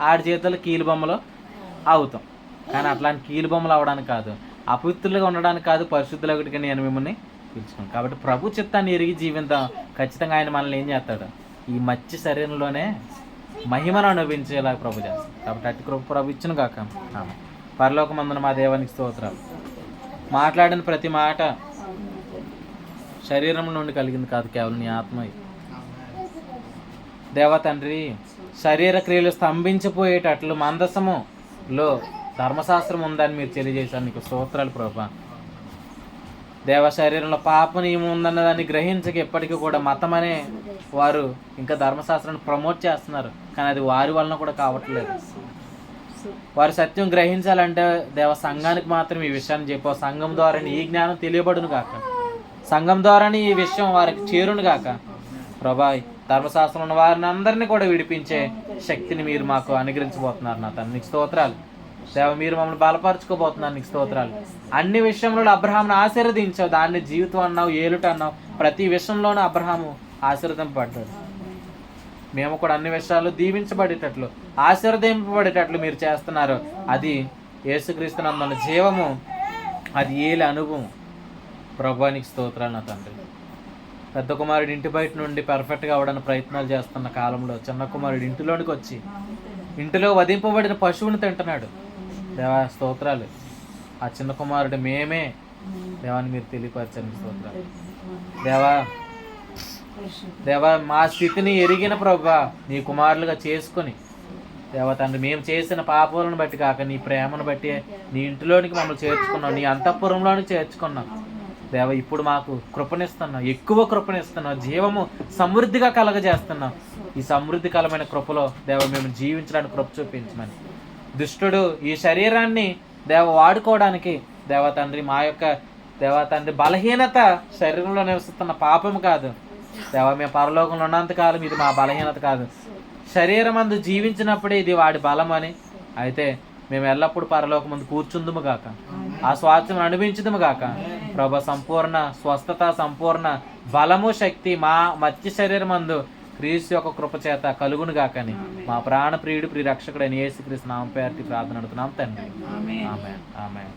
ఆడి చేతులు కీలు బొమ్మలు అవుతాం. కానీ అట్లాంటి కీలు బొమ్మలు అవ్వడానికి కాదు, అపవిత్రులుగా ఉండడానికి కాదు, పరిశుద్ధులకి నేను మిమ్మల్ని పిలుచుకున్నాను. కాబట్టి ప్రభు చిత్తాన్ని ఎరిగి జీవితం. ఖచ్చితంగా ఆయన మనల్ని ఏం చేస్తాడు, ఈ మత్స్య శరీరంలోనే మహిమను అనుభవించేలా ప్రభు చేస్తాడు. కాబట్టి అట్టి కృప ప్రభు ఇచ్చును గాక. పరలోకమందున మా దేవానికి స్తోత్రాలు. మాట్లాడిన ప్రతి మాట శరీరం నుండి కలిగింది కాదు, కేవలం నీ ఆత్మ. దేవ తండ్రి, శరీర క్రియలు స్తంభించిపోయేటట్లు మందసములో ధర్మశాస్త్రం ఉందని మీరు తెలియజేశారు, నీకు స్తోత్రాలు ప్రభా. దేవ శరీరంలో పాప నియమం ఉందన్న దాన్ని గ్రహించక ఎప్పటికీ కూడా మతం అనే వారు ఇంకా ధర్మశాస్త్రాన్ని ప్రమోట్ చేస్తున్నారు. కానీ అది వారి వలన కూడా కావట్లేదు. వారు సత్యం గ్రహించాలంటే దేవ సంఘానికి మాత్రం ఈ విషయాన్ని చెప్పావు. సంఘం ద్వారానే ఈ జ్ఞానం తెలియబడును గాక, సంఘం ద్వారానే ఈ విషయం వారికి చేరును గాక. ప్రభా, ధర్మశాస్త్రం ఉన్న వారిని అందరినీ కూడా విడిపించే శక్తిని మీరు మాకు అనుగ్రహించబోతున్నారు. నా తండ్రి నీకు స్తోత్రాలు. దేవ, మీరు మమ్మల్ని బలపరచుకోబోతున్నారు, నీకు స్తోత్రాలు. అన్ని విషయంలో అబ్రహామును ఆశీర్వదించావు, దాన్ని జీవితం అన్నావు, ఏలుట అన్నావు. ప్రతి విషయంలోనూ అబ్రహాము ఆశీర్వదింపబడ్డాడు. మేము కూడా అన్ని విషయాలు దీవించబడేటట్లు, ఆశీర్వదింపబడేటట్లు మీరు చేస్తున్నారు. అది యేసుక్రీస్తునందున్న జీవము, అది ఏలి అనుభవం. ప్రభువానికి స్తోత్రాలు నా తండ్రి. పెద్ద కుమారుడు ఇంటి బయట నుండి పర్ఫెక్ట్గా అవ్వడానికి ప్రయత్నాలు చేస్తున్న కాలంలో చిన్న కుమారుడు ఇంటిలోనికి వచ్చి ఇంటిలో వధింపబడిన పశువుని తింటున్నాడు. దేవా స్తోత్రాలు. ఆ చిన్న కుమారుడు మేమే దేవాన్ని మీరు తెలియపరచండి, స్తోత్రాలు. దేవా మా స్థితిని ఎరిగిన ప్రభా నీ కుమారులుగా చేసుకొని దేవా తండ్రి, మేము చేసిన పాపాలను బట్టి కాక నీ ప్రేమను బట్టి నీ ఇంటిలోనికి మమ్మల్ని చేర్చుకున్నాం, నీ అంతఃపురంలోనికి చేర్చుకున్నాం. దేవ, ఇప్పుడు మాకు కృపనిస్తున్నావు, ఎక్కువ కృపనిస్తున్నావు, జీవము సమృద్ధిగా కలగజేస్తున్నావు. ఈ సమృద్ధికరమైన కృపలో దేవ మేము జీవించడానికి కృప చూపించమని. దుష్టుడు ఈ శరీరాన్ని దేవ వాడుకోవడానికి దేవ తండ్రి, మా యొక్క దేవ తండ్రి బలహీనత శరీరంలో నివసిస్తున్న పాపం కాదు దేవ. మేము పరలోకంలో ఉన్నంతకాలం ఇది మా బలహీనత కాదు, శరీరం అందు జీవించినప్పుడే ఇది వాడి బలం అని. అయితే మేము ఎల్లప్పుడూ పరలోకం ముందు కూర్చుందుము గాక, ఆ స్వాస్థ్యం అనుభవించుదుము గాక. ప్రభు, సంపూర్ణ స్వస్థత, సంపూర్ణ బలము, శక్తి మా మత్స్య శరీరం అందు క్రీస్తు యొక్క కృప చేత కలుగును గాకని మా ప్రాణ ప్రియుడు, ప్రియ రక్షకుడైన యేసుక్రీస్తు నామం పేరటి ప్రార్థన అడుగుతున్నాం తండ్రి. ఆమేన్, ఆమేన్, ఆమేన్.